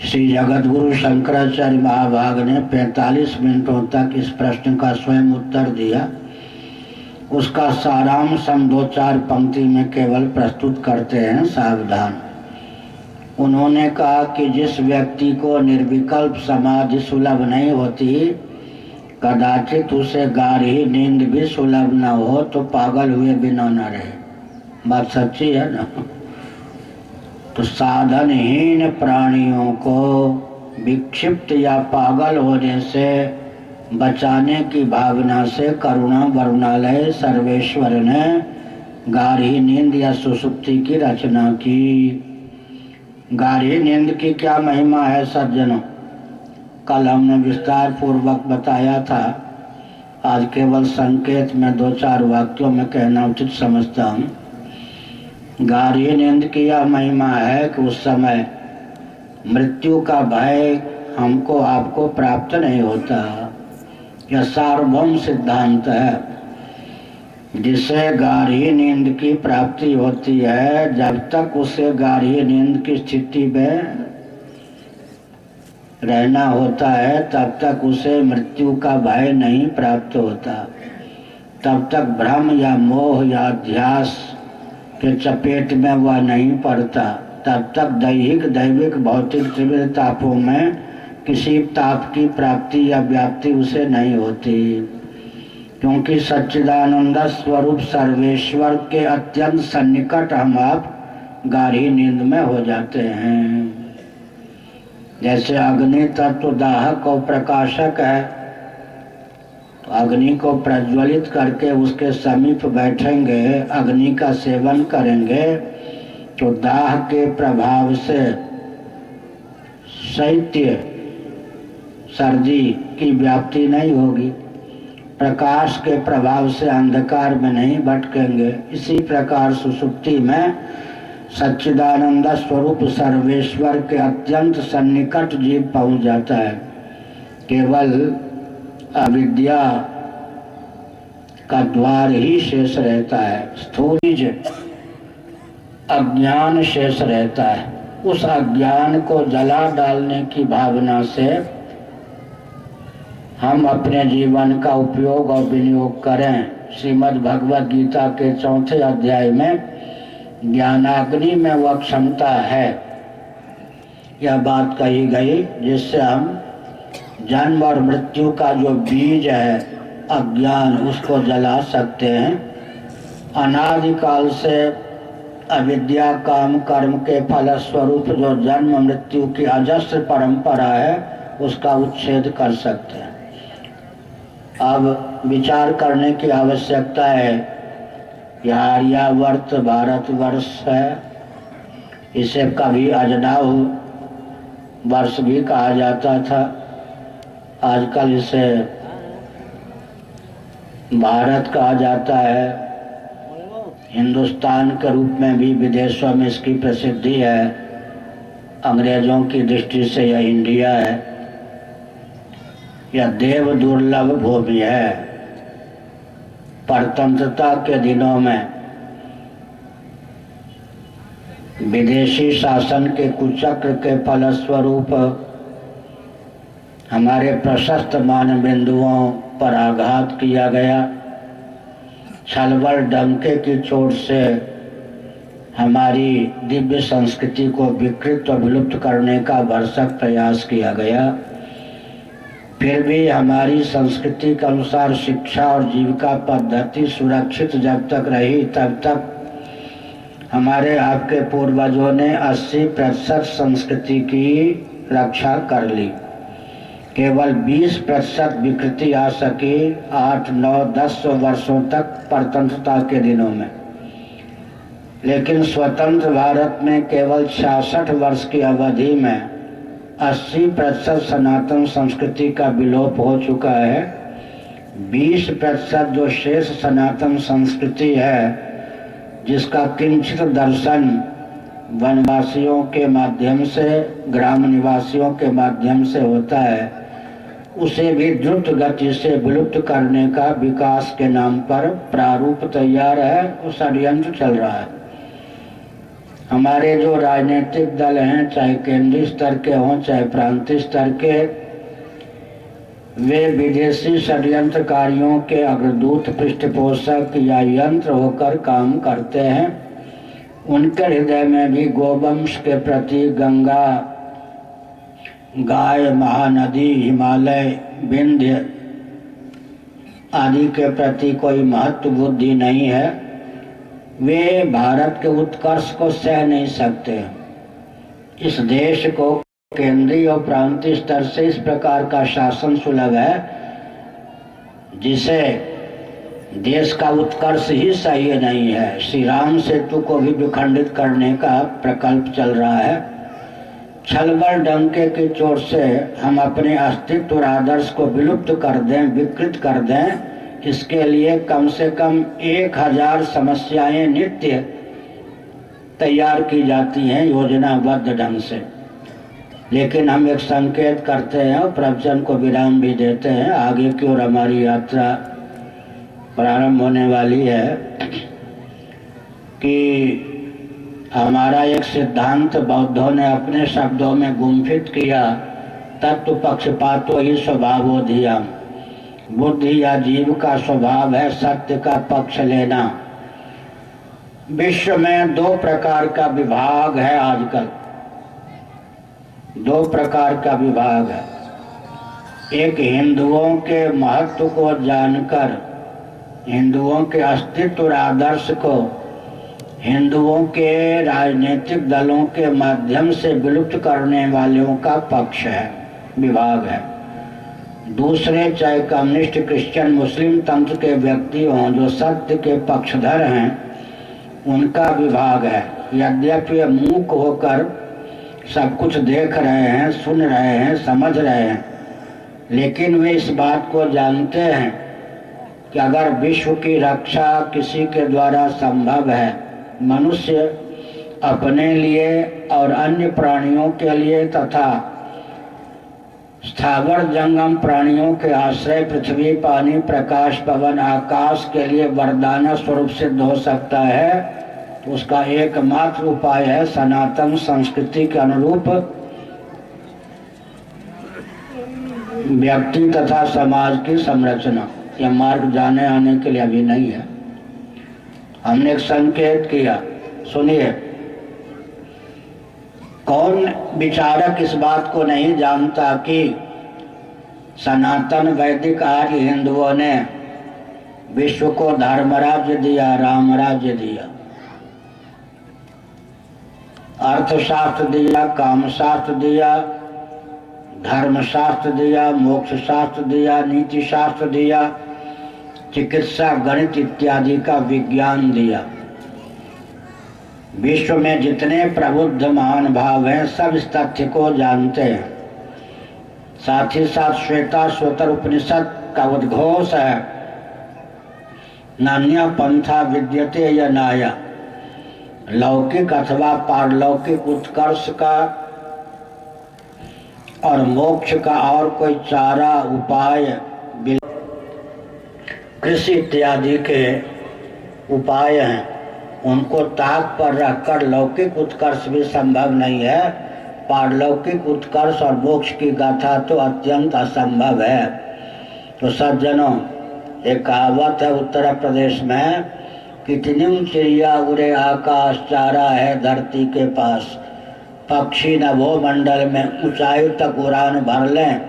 श्री जगतगुरु शंकराचार्य महाभाग ने 45 मिनटों तक इस प्रश्न का स्वयं उत्तर दिया। उसका सारांश हम 2-4 पंक्ति में केवल प्रस्तुत करते हैं, सावधान। उन्होंने कहा कि जिस व्यक्ति को निर्विकल्प समाधि सुलभ नहीं होती, कदाचित उसे गाढ़ी नींद भी सुलभ न हो तो पागल हुए बिना न रहे। बात सच्ची है ना? तो साधनहीन प्राणियों को विक्षिप्त या पागल होने से बचाने की भावना से करुणा वरुणालय सर्वेश्वर ने गाढ़ी नींद या सुसुप्ति की रचना की। गाढ़ी नींद की क्या महिमा है सज्जनों? कल हमने विस्तार पूर्वक बताया था। आज केवल संकेत में 2-4 वाक्यों में कहना उचित समझता हूँ। गाढ़ी नींद की यह महिमा है कि उस समय मृत्यु का भय हमको आपको प्राप्त नहीं होता। यह सार्वभौम सिद्धांत है। जिसे गाढ़ी नींद की प्राप्ति होती है, जब तक उसे गाढ़ी नींद की स्थिति में रहना होता है, तब तक उसे मृत्यु का भय नहीं प्राप्त होता। तब तक भ्रम या मोह या अध्यास के चपेट में वह नहीं पड़ता। तब तक दैहिक दैविक भौतिक त्रिविध तापों में किसी ताप की प्राप्ति या व्याप्ति उसे नहीं होती, क्योंकि सच्चिदानंद स्वरूप सर्वेश्वर के अत्यंत सन्निकट हम आप गाढ़ी नींद में हो जाते हैं। जैसे अग्नि तत्व दाहक और प्रकाशक है, तो अग्नि को प्रज्वलित करके उसके समीप बैठेंगे, अग्नि का सेवन करेंगे, तो दाह के प्रभाव से शैत्य सर्दी की व्याप्ति नहीं होगी, प्रकाश के प्रभाव से अंधकार में नहीं भटकेंगे। इसी प्रकार सुसुप्ति में सच्चिदानंद स्वरूप सर्वेश्वर के अत्यंत सन्निकट जीव पहुंच जाता है। केवल अविद्या का द्वार ही शेष रहता है, स्थूलिज अज्ञान शेष रहता है। उस अज्ञान को जला डालने की भावना से हम अपने जीवन का उपयोग और विनियोग करें। श्रीमद् भगवद गीता के 4थे अध्याय में ज्ञानाग्नि में वह क्षमता है, यह बात कही गई, जिससे हम जन्म और मृत्यु का जो बीज है अज्ञान, उसको जला सकते हैं। अनादिकाल से अविद्या काम कर्म के फलस्वरूप जो जन्म मृत्यु की अजस्र परंपरा है, उसका उच्छेद कर सकते हैं। अब विचार करने की आवश्यकता है। यह आर्यावर्त भारतवर्ष है, इसे कभी अजनाऊ वर्ष भी कहा जाता था। आजकल इसे भारत कहा जाता है। हिंदुस्तान के रूप में भी विदेशों में इसकी प्रसिद्धि है। अंग्रेजों की दृष्टि से यह इंडिया है। यह देव दुर्लभ भूमि है। परतंत्रता के दिनों में विदेशी शासन के कुचक्र के फलस्वरूप हमारे प्रशस्त मान बिंदुओं पर आघात किया गया। छलबल डंके की चोट से हमारी दिव्य संस्कृति को विकृत और विलुप्त करने का भरसक प्रयास किया गया। फिर भी हमारी संस्कृति के अनुसार शिक्षा और जीविका पद्धति सुरक्षित जब तक रही तब तक हमारे आपके पूर्वजों ने 80% संस्कृति की रक्षा कर ली। केवल 20% विकृति आ सकी 8, 9, 10 वर्षों तक स्वतंत्रता के दिनों में। लेकिन स्वतंत्र भारत में केवल 66 वर्ष की अवधि में 80% सनातन संस्कृति का विलोप हो चुका है। 20% जो शेष सनातन संस्कृति है, जिसका किंचित दर्शन वनवासियों के माध्यम से, ग्राम निवासियों के माध्यम से होता है, उसे भी द्रुत गति से विलुप्त करने का विकास के नाम पर प्रारूप तैयार है और षड्यंत्र चल रहा है। हमारे जो राजनीतिक दल हैं, चाहे केंद्रीय स्तर के हों चाहे प्रांतीय स्तर के, वे विदेशी षड्यंत्रकारियों के अग्रदूत, पृष्ठपोषक या यंत्र होकर काम करते हैं। उनके हृदय में भी गोवंश के प्रति, गंगा, गाय, महानदी, हिमालय, विंध्य आदि के प्रति कोई महत्व बुद्धि नहीं है। वे भारत के उत्कर्ष को सह नहीं सकते। इस देश को केंद्रीय और प्रांतीय स्तर से इस प्रकार का शासन सुलभ है जिसे देश का उत्कर्ष ही सही नहीं है। श्री राम सेतु को भी विखंडित करने का प्रकल्प चल रहा है। छलबल डंके की चोट से हम अपने अस्तित्व और आदर्श को विलुप्त कर दें, विकृत कर दें, इसके लिए कम से कम 1000 समस्याएं नित्य तैयार की जाती हैं योजनाबद्ध ढंग से। लेकिन हम एक संकेत करते हैं और प्रवचन को विराम भी देते हैं। आगे की ओर हमारी यात्रा प्रारंभ होने वाली है कि हमारा एक सिद्धांत बौद्धों ने अपने शब्दों में गुम्फित किया, तत्व पक्षपातो ही स्वभावो धियम। बुद्धि या जीव का स्वभाव है सत्य का पक्ष लेना। विश्व में 2 प्रकार का विभाग है आजकल, 2 प्रकार का विभाग है। एक हिंदुओं के महत्व को जानकर, हिंदुओं के अस्तित्व और आदर्श को हिंदुओं के राजनीतिक दलों के माध्यम से विलुप्त करने वालों का पक्ष है, विभाग है। दूसरे, चाहे कम्युनिस्ट, क्रिश्चियन, मुस्लिम तंत्र के व्यक्ति हों जो सत्य के पक्षधर हैं, उनका विभाग है। यद्यपि वे मूक होकर सब कुछ देख रहे हैं, सुन रहे हैं, समझ रहे हैं, लेकिन वे इस बात को जानते हैं कि अगर विश्व की रक्षा किसी के द्वारा संभव है, मनुष्य अपने लिए और अन्य प्राणियों के लिए तथा स्थावर जंगम प्राणियों के आश्रय पृथ्वी, पानी, प्रकाश, पवन, आकाश के लिए वरदान स्वरूप सिद्ध हो सकता है, तो उसका एकमात्र उपाय है सनातन संस्कृति के अनुरूप व्यक्ति तथा समाज की संरचना। यह मार्ग जाने आने के लिए अभी नहीं है। हमने एक संकेत किया, सुनिए। कौन विचारक इस बात को नहीं जानता कि सनातन वैदिक आर्य हिंदुओं ने विश्व को धर्मराज्य दिया, रामराज्य दिया, अर्थशास्त्र दिया, कामशास्त्र दिया, धर्मशास्त्र दिया, मोक्ष शास्त्र दिया, नीति शास्त्र दिया, चिकित्सा, गणित इत्यादि का विज्ञान दिया। विश्व में जितने प्रबुद्ध महान भाव हैं सब इस तथ्य को जानते हैं। साथ ही साथ श्वेताश्वतर उपनिषद का उद्घोष है, नान्या पंथा विद्यते या नाया, लौकिक अथवा पारलौकिक उत्कर्ष का और मोक्ष का और कोई चारा उपाय, कृषि इत्यादि के उपाय हैं, उनको ताक पर रखकर लौकिक उत्कर्ष भी संभव नहीं है। पारलौकिक उत्कर्ष और मोक्ष की गाथा तो अत्यंत असंभव है। तो सज्जनों, एक कहावत है उत्तर प्रदेश में कितनी चिड़िया उड़े आकाश, चारा है धरती के पास। पक्षी नभो मंडल में ऊंचाई तक उड़ान भर लें,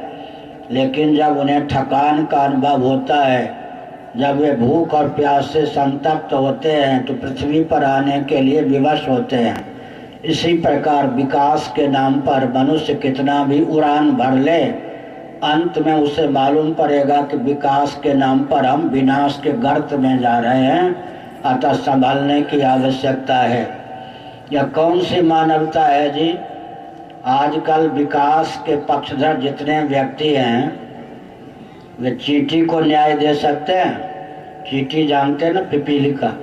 लेकिन जब उन्हें थकान का अनुभव होता है, जब वे भूख और प्यास से संतप्त होते हैं, तो पृथ्वी पर आने के लिए विवश होते हैं। इसी प्रकार विकास के नाम पर मनुष्य कितना भी उड़ान भर ले, अंत में उसे मालूम पड़ेगा कि विकास के नाम पर हम विनाश के गर्त में जा रहे हैं, अतः संभलने की आवश्यकता है। यह कौन सी मानवता है जी? आजकल विकास के पक्षधर जितने व्यक्ति हैं, वे चींटी को न्याय दे सकते हैं। चींटी जानते हैं ना, पिपीलिका।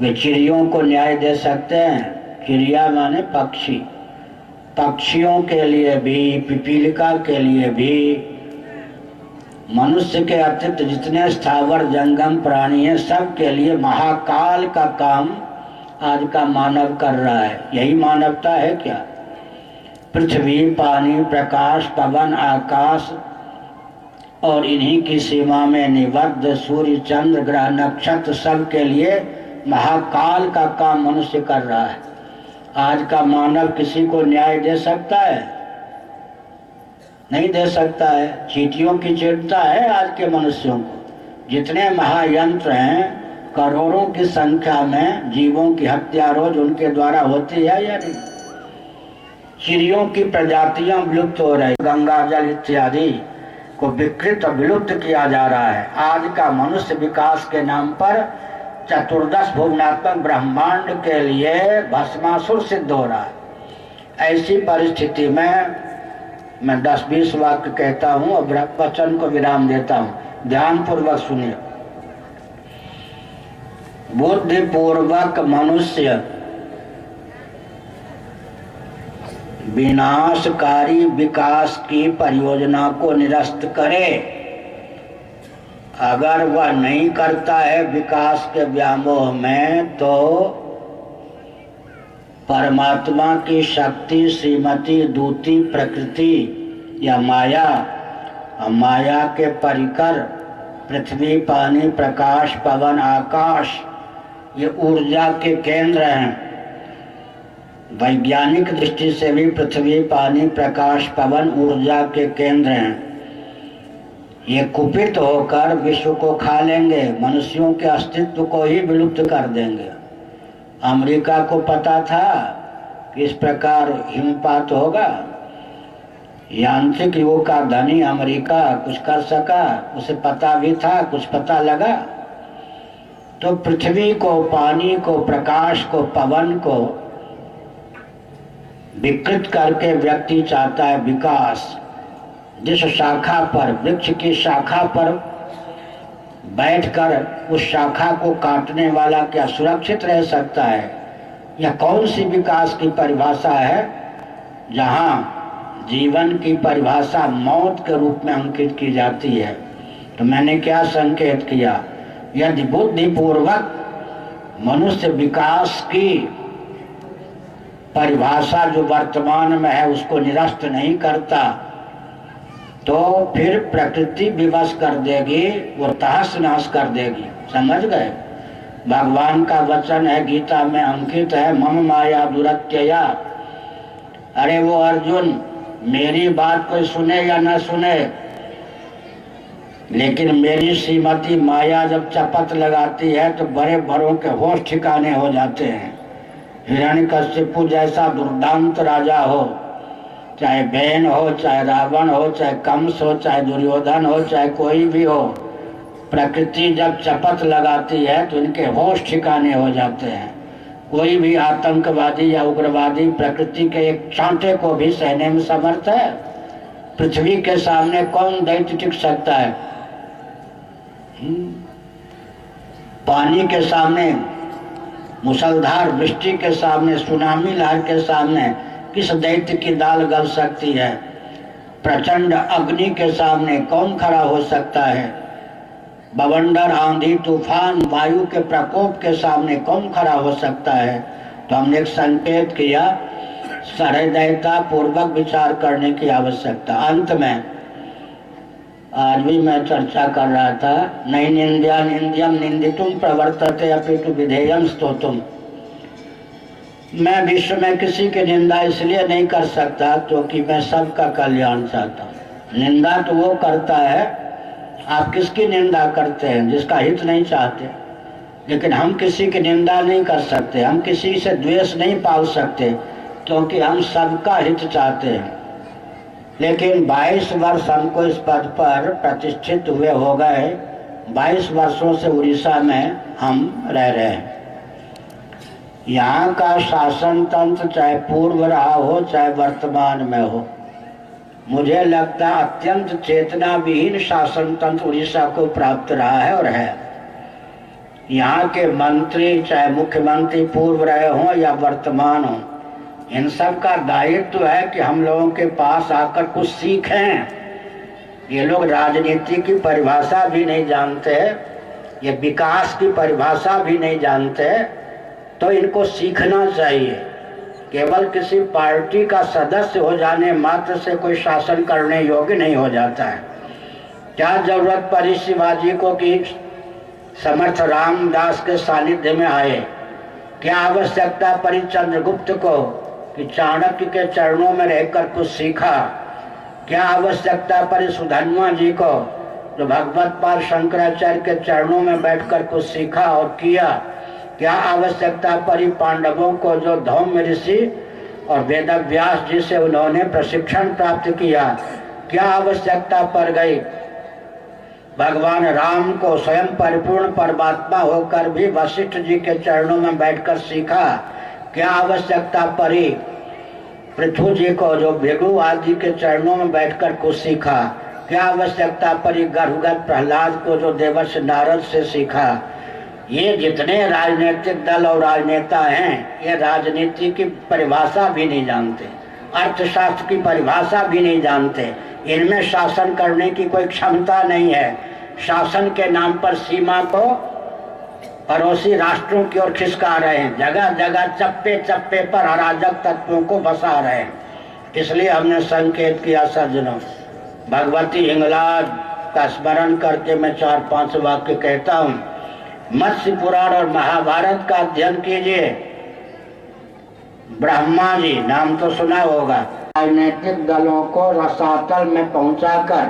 वे चिड़ियों को न्याय दे सकते हैं। चिड़िया माने पक्षी। पक्षियों के लिए भी, पिपीलिका के लिए भी, मनुष्य के अतिरिक्त जितने स्थावर जंगम प्राणी हैं, सब के लिए महाकाल का काम आज का मानव कर रहा है। यही मानवता है क्या? पृथ्वी, पानी, प्रकाश, पवन, आकाश और इन्हीं की सीमा में निबद्ध सूर्य, चंद्र, ग्रह, नक्षत्र, सब के लिए महाकाल का काम मनुष्य कर रहा है। आज का मानव किसी को न्याय दे सकता है? नहीं दे सकता है। चींटियों की चिंता है आज के मनुष्यों को। जितने महायंत्र हैं, करोड़ों की संख्या में जीवों की हत्या रोज उनके द्वारा होती है या नहीं? चिड़ियों की प्रजातियां विलुप्त हो रही, गंगा जल इत्यादि को विकृत और विलुप्त किया जा रहा है। आज का मनुष्य विकास के नाम पर चतुर्दश भुवनात्मक ब्रह्मांड के लिए भस्मासुर सिद्ध हो रहा है। ऐसी परिस्थिति में मैं 10-20 वाक्य कहता हूँ और वचन को विराम देता हूँ, ध्यान पूर्वक सुनिए। बुद्धिपूर्वक मनुष्य विनाशकारी विकास की परियोजना को निरस्त करे। अगर वह नहीं करता है विकास के व्यामोह में, तो परमात्मा की शक्ति, श्रीमती, दूती, प्रकृति या माया, माया के परिकर पृथ्वी, पानी, प्रकाश, पवन, आकाश, ये ऊर्जा के केंद्र हैं। वैज्ञानिक दृष्टि से भी पृथ्वी, पानी, प्रकाश, पवन ऊर्जा के केंद्र हैं। ये कुपित होकर विश्व को खा लेंगे, मनुष्यों के अस्तित्व को ही विलुप्त कर देंगे। अमेरिका को पता था कि इस प्रकार हिमपात होगा। यांत्रिक युग का धनी अमेरिका कुछ कर सका, उसे पता भी था, कुछ पता लगा। तो पृथ्वी को, पानी को, प्रकाश को, पवन को विकृत करके व्यक्ति चाहता है विकास। जिस शाखा पर, वृक्ष की शाखा पर बैठकर उस शाखा को काटने वाला क्या सुरक्षित रह सकता है? यह कौन सी विकास की परिभाषा है, जहाँ जीवन की परिभाषा मौत के रूप में अंकित की जाती है? तो मैंने क्या संकेत किया? यदि बुद्धिपूर्वक मनुष्य विकास की परिभाषा जो वर्तमान में है उसको निरस्त नहीं करता, तो फिर प्रकृति विवश कर देगी, वो तहस नहस कर देगी। समझ गए? भगवान का वचन है, गीता में अंकित है, मम माया दुरत्यया। अरे वो अर्जुन, मेरी बात कोई सुने या न सुने, लेकिन मेरी श्रीमती माया जब चपत लगाती है तो बड़े बड़ों के होश ठिकाने हो जाते हैं। हिरण्यकशिपु जैसा दुर्दांत राजा हो, चाहे बहन हो, चाहे रावण हो, चाहे कंस हो, चाहे दुर्योधन हो, चाहे कोई भी हो, प्रकृति जब चपत लगाती है तो इनके होश ठिकाने हो जाते हैं। कोई भी आतंकवादी या उग्रवादी प्रकृति के एक चांटे को भी सहने में समर्थ है। पृथ्वी के सामने कौन दैत्य टिक सकता है? पानी के सामने, मुसलधार वृष्टि के सामने, सुनामी लहर के सामने किस दैत्य की दाल गल सकती है? प्रचंड अग्नि के सामने कौन खड़ा हो सकता है? बवंडर, आंधी, तूफान, वायु के प्रकोप के सामने कौन खड़ा हो सकता है? तो हमने एक संकेत किया, सहृदयता पूर्वक विचार करने की आवश्यकता। अंत में आज भी मैं चर्चा कर रहा था, नहीं निंद्या निंद्यम निंदितुम प्रवर्तते अपितु विधेयम स्तोतुम। मैं विश्व में किसी की निंदा इसलिए नहीं कर सकता क्योंकि मैं सबका कल्याण चाहता हूँ। निंदा तो वो करता है, आप किसकी निंदा करते हैं? जिसका हित नहीं चाहते। लेकिन हम किसी की निंदा नहीं कर सकते, हम किसी से द्वेष नहीं पाल सकते क्योंकि हम सबका हित चाहते हैं। लेकिन 22 वर्ष हमको इस पद पर प्रतिष्ठित हुए हो गए। 22 वर्षों से उड़ीसा में हम रह रहे हैं। यहाँ का शासन तंत्र चाहे पूर्व रहा हो चाहे वर्तमान में हो, मुझे लगता है अत्यंत चेतना विहीन शासन तंत्र उड़ीसा को प्राप्त रहा है और है। यहाँ के मंत्री चाहे मुख्यमंत्री पूर्व रहे हों या वर्तमान हों, इन सब का दायित्व है कि हम लोगों के पास आकर कुछ सीखें। ये लोग राजनीति की परिभाषा भी नहीं जानते, ये विकास की परिभाषा भी नहीं जानते, तो इनको सीखना चाहिए। केवल किसी पार्टी का सदस्य हो जाने मात्र से कोई शासन करने योग्य नहीं हो जाता है। क्या जरूरत पड़ी शिवाजी को कि समर्थ रामदास के सानिध्य में आए? क्या आवश्यकता पड़ी चंद्रगुप्त को कि चाणक्य के चरणों में रहकर कुछ सीखा? क्या आवश्यकता पड़ी सुधन्वा जी को जो भगवत पाद शंकराचार्य के चरणों में बैठकर कुछ सीखा और किया? क्या आवश्यकता पड़ी पांडवों को जो धौम्य ऋषि और वेदव्यास जी से उन्होंने प्रशिक्षण प्राप्त किया? क्या आवश्यकता पड़ गई भगवान राम को स्वयं परिपूर्ण परमात्मा होकर भी वशिष्ठ जी के चरणों में बैठकर सीखा? क्या आवश्यकता पड़ी पृथु जी को जो भृगु आदि के चरणों में बैठकर कुछ सीखा? क्या आवश्यकता पड़ी गर्भगत प्रहलाद को जो देवर्षि नारद से सीखा? ये जितने राजनीतिक दल और राजनेता हैं, ये राजनीति की परिभाषा भी नहीं जानते, अर्थशास्त्र की परिभाषा भी नहीं जानते। इनमें शासन करने की कोई क्षमता नहीं है। शासन के नाम पर सीमा को पड़ोसी राष्ट्रों की ओर खिसका रहे हैं, जगह जगह चप्पे चप्पे पर अराजक तत्वों को बसा रहे हैं। इसलिए हमने संकेत किया सज्जनों, भगवती हिंगलाज का स्मरण करके मैं 4-5 वाक्य कहता हूँ। मत्स्य पुराण और महाभारत का अध्ययन कीजिए। ब्रह्मा जी नाम तो सुना होगा। राजनीतिक दलों को रसातल में पहुंचाकर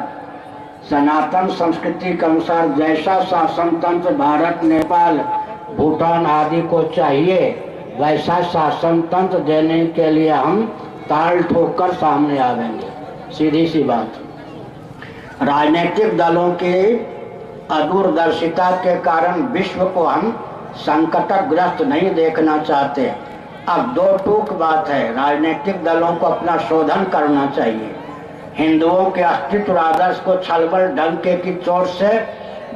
सनातन संस्कृति के अनुसार जैसा शासन तंत्र भारत, नेपाल, भूटान आदि को चाहिए वैसा शासन तंत्र देने के लिए हम ताल ठोक कर सामने आवेंगे। सीधी सी बात। राजनीतिक दलों की अदूरदर्शिता के कारण विश्व को हम संकटग्रस्त नहीं देखना चाहते। अब दो टूक बात है, राजनीतिक दलों को अपना शोधन करना चाहिए। हिंदुओं के अस्तित्व आदर्श को छलबल डंके की चोट से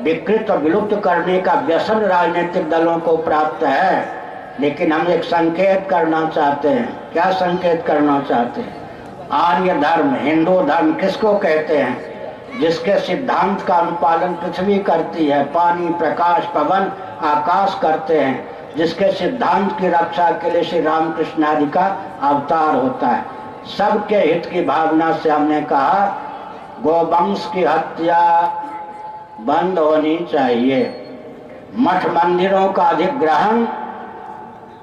विकृत और विलुप्त करने का व्यसन राजनीतिक दलों को प्राप्त है। लेकिन हम एक संकेत करना चाहते हैं। क्या संकेत करना चाहते हैं? आर्य धर्म, हिंदू धर्म किसको कहते हैं? जिसके सिद्धांत का अनुपालन पृथ्वी करती है, पानी, प्रकाश, पवन, आकाश करते हैं। जिसके सिद्धांत की रक्षा के लिए श्री रामकृष्ण आदि का अवतार होता है। सबके हित की भावना से हमने कहा गोवंश की हत्या बंद होनी चाहिए। मठ मंदिरों का अधिग्रहण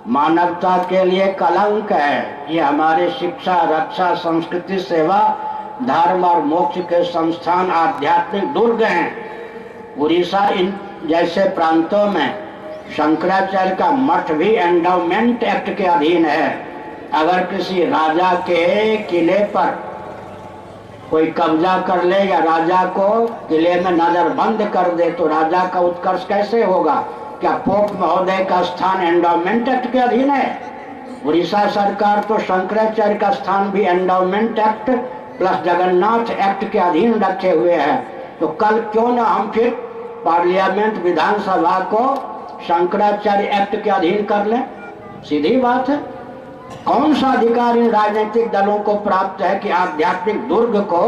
मानवता के लिए कलंक है। ये हमारे शिक्षा, रक्षा, संस्कृति, सेवा, धर्म और मोक्ष के संस्थान आध्यात्मिक दुर्ग हैं। उड़ीसा इन जैसे प्रांतों में शंकराचार्य का मठ भी एंडाउमेंट एक्ट के अधीन है। अगर किसी राजा के किले पर कोई कब्जा कर ले या राजा को किले में नजरबंद कर दे तो राजा का उत्कर्ष कैसे होगा? क्या पोप महोदय का स्थान एंडाउमेंट एक्ट के अधीन है? उड़ीसा सरकार तो शंकराचार्य का स्थान भी endowment act plus Jagannath act के अधीन रखे हुए हैं। तो कल क्यों ना हम फिर पार्लियामेंट, विधानसभा को शंकराचार्य एक्ट के अधीन कर लें? सीधी बात है। कौन सा अधिकार इन राजनीतिक दलों को प्राप्त है कि आध्यात्मिक दुर्ग को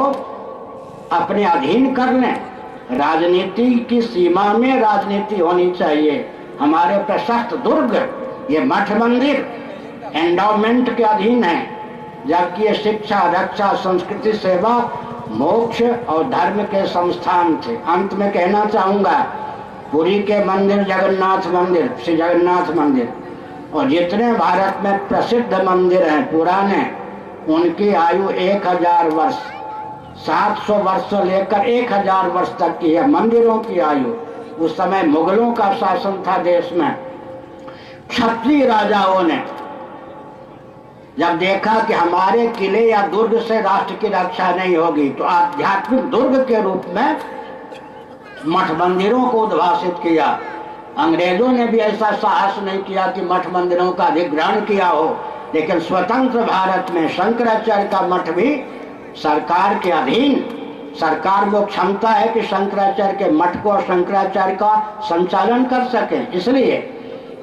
अपने अधीन कर लें? राजनीति की सीमा में राजनीति होनी चाहिए। हमारे प्रशस्त दुर्ग, ये मठ मंदिर एंडाउमेंट के अधीन है, जबकि ये शिक्षा, रक्षा, संस्कृति, सेवा, मोक्ष और धर्म के संस्थान थे। अंत में कहना चाहूँगा, पुरी के मंदिर जगन्नाथ मंदिर, श्री जगन्नाथ मंदिर, और जितने भारत में प्रसिद्ध मंदिर हैं पुराने, उनकी आयु 1000 वर्ष, 700 वर्ष से लेकर 1000 वर्ष तक की है मंदिरों की आयु। उस समय मुगलों का शासन था देश में। क्षत्रिय राजाओं ने जब देखा कि हमारे किले या दुर्ग से राष्ट्र की रक्षा नहीं होगी, तो आध्यात्मिक दुर्ग के रूप में मठ मंदिरों को उद्भासित किया। अंग्रेजों ने भी ऐसा साहस नहीं किया कि मठ मंदिरों का अधिग्रहण किया हो, लेकिन स्वतंत्र भारत में शंकराचार्य का मठ भी सरकार के अधीन, सरकार को क्षमता है कि शंकराचार्य के मठ को और शंकराचार्य का संचालन कर सके। इसलिए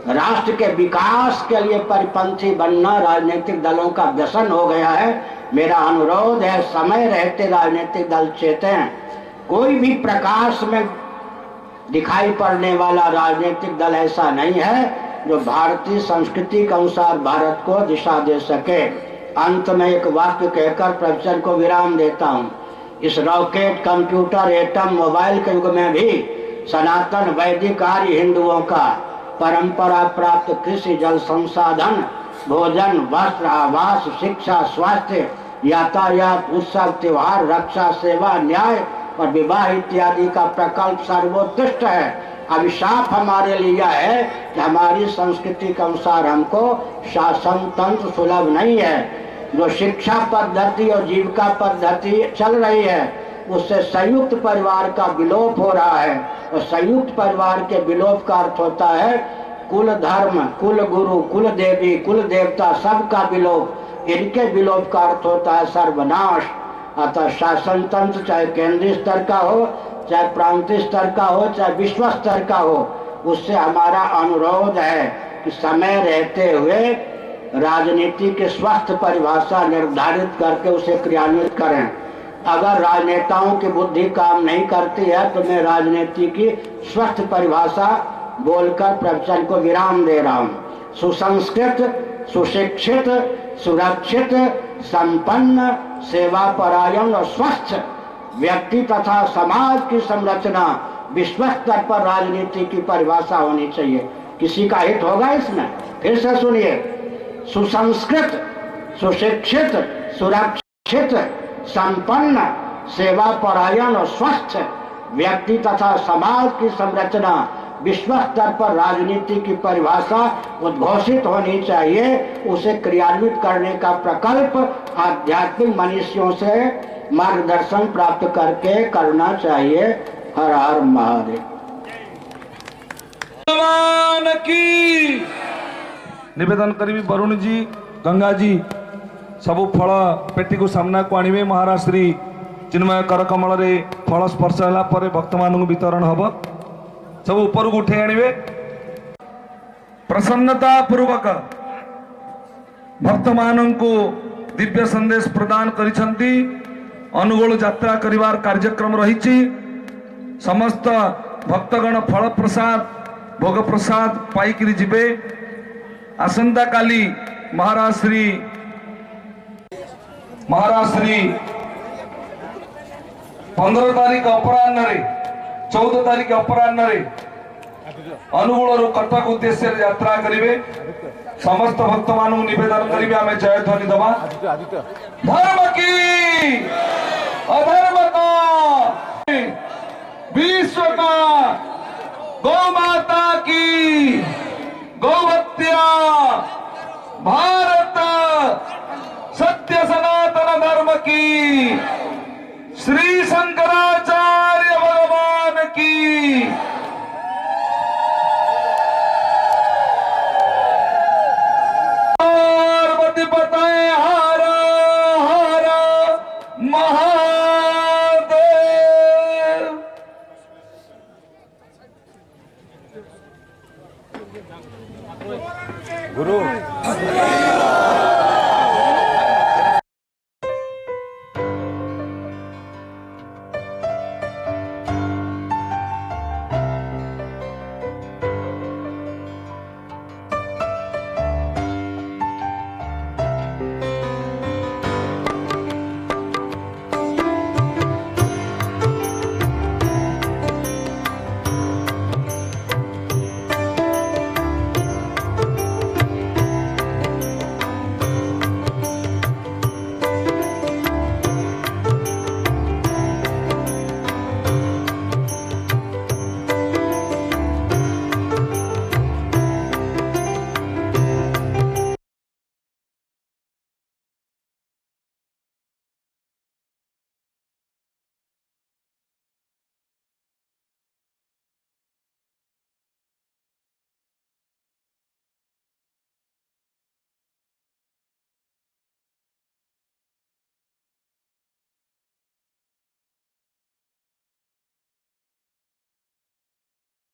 राष्ट्र के विकास के लिए परिपंथी बनना राजनीतिक दलों का व्यसन हो गया है। मेरा अनुरोध है, समय रहते राजनीतिक दल चेतें। कोई भी प्रकाश में दिखाई पड़ने वाला राजनीतिक दल ऐसा नहीं है जो भारतीय संस्कृति के अनुसार भारत को दिशा दे सके। अंत में एक वाक्य कहकर प्रवचन को विराम देता हूँ। इस रॉकेट, कंप्यूटर, एटम, मोबाइल के युग में भी सनातन वैदिक आर्य हिंदुओं का परंपरा प्राप्त कृषि, जल संसाधन, भोजन, वस्त्र, आवास, शिक्षा, स्वास्थ्य, यातायात, उत्सव, त्योहार, रक्षा, सेवा, न्याय और विवाह इत्यादि का प्रकल्प सर्वोत्कृष्ट है। अभिशाप हमारे लिए है कि हमारी संस्कृति के अनुसार हमको शासन तंत्र सुलभ नहीं है। जो शिक्षा पद्धति और जीविका पद्धति चल रही है, उससे संयुक्त परिवार का विलोप हो रहा है, और संयुक्त परिवार के विलोप का अर्थ होता है कुल धर्म, कुल गुरु, कुल देवी, कुल देवता सबका विलोप। इनके विलोप का अर्थ होता है सर्वनाश। अतः शासन तंत्र चाहे केंद्रीय स्तर का हो, चाहे प्रांतीय स्तर का हो, चाहे विश्व स्तर का हो, उससे हमारा अनुरोध है कि समय रहते हुए राजनीति की स्वस्थ परिभाषा निर्धारित करके उसे क्रियान्वित करें। अगर राजनेताओं की बुद्धि काम नहीं करती है तो मैं राजनीति की स्वस्थ परिभाषा बोलकर प्रवचन को विराम दे रहा हूँ। सुसंस्कृत, सुशिक्षित, सुरक्षित, संपन्न, सेवापरायण और स्वस्थ व्यक्ति तथा समाज की संरचना विश्व स्तर पर राजनीति की परिभाषा होनी चाहिए। किसी का हित होगा इसमें? फिर से सुनिए, सुसंस्कृत, सुशिक्षित, सुरक्षित, संपन्न, सेवापरायण और स्वस्थ व्यक्ति तथा समाज की संरचना विश्व स्तर पर राजनीति की परिभाषा उद्घोषित होनी चाहिए। उसे क्रियान्वित करने का प्रकल्प आध्यात्मिक मनुष्यों से मार्गदर्शन प्राप्त करके करना चाहिए। हर हर महादेव। भगवान की निवेदन करी वरुण जी, गंगा जी सबु फल पेटी को सामना को आनिबे। महाराज श्री चिन्मय कर कमल रे फल स्पर्श होला परे भक्त मानक वितरण हब। सब ऊपर को उठे आनिबे। प्रसन्नता पूर्वक भक्त मानक को दिव्य संदेश प्रदान करिसंती। अनुगोल यात्रा करिवार कार्यक्रम रहिछि। समस्त भक्तगण फल प्रसाद, भोग प्रसाद पाइकरी जिबे। आसंता काली महाराज श्री 15 तारीख अपराह्न 14 तारीख अपराह्न अनुगुल कटक उद्देश्य यात्रा करिवे। समस्त भक्त मानू निवेदन करिवे आमे जय ध्वनि दबा। धर्म की, अधर्म का, विश्व का, गौ माता की, गौहत्या, भारत सत्य सनातन धर्म की, श्री शंकरा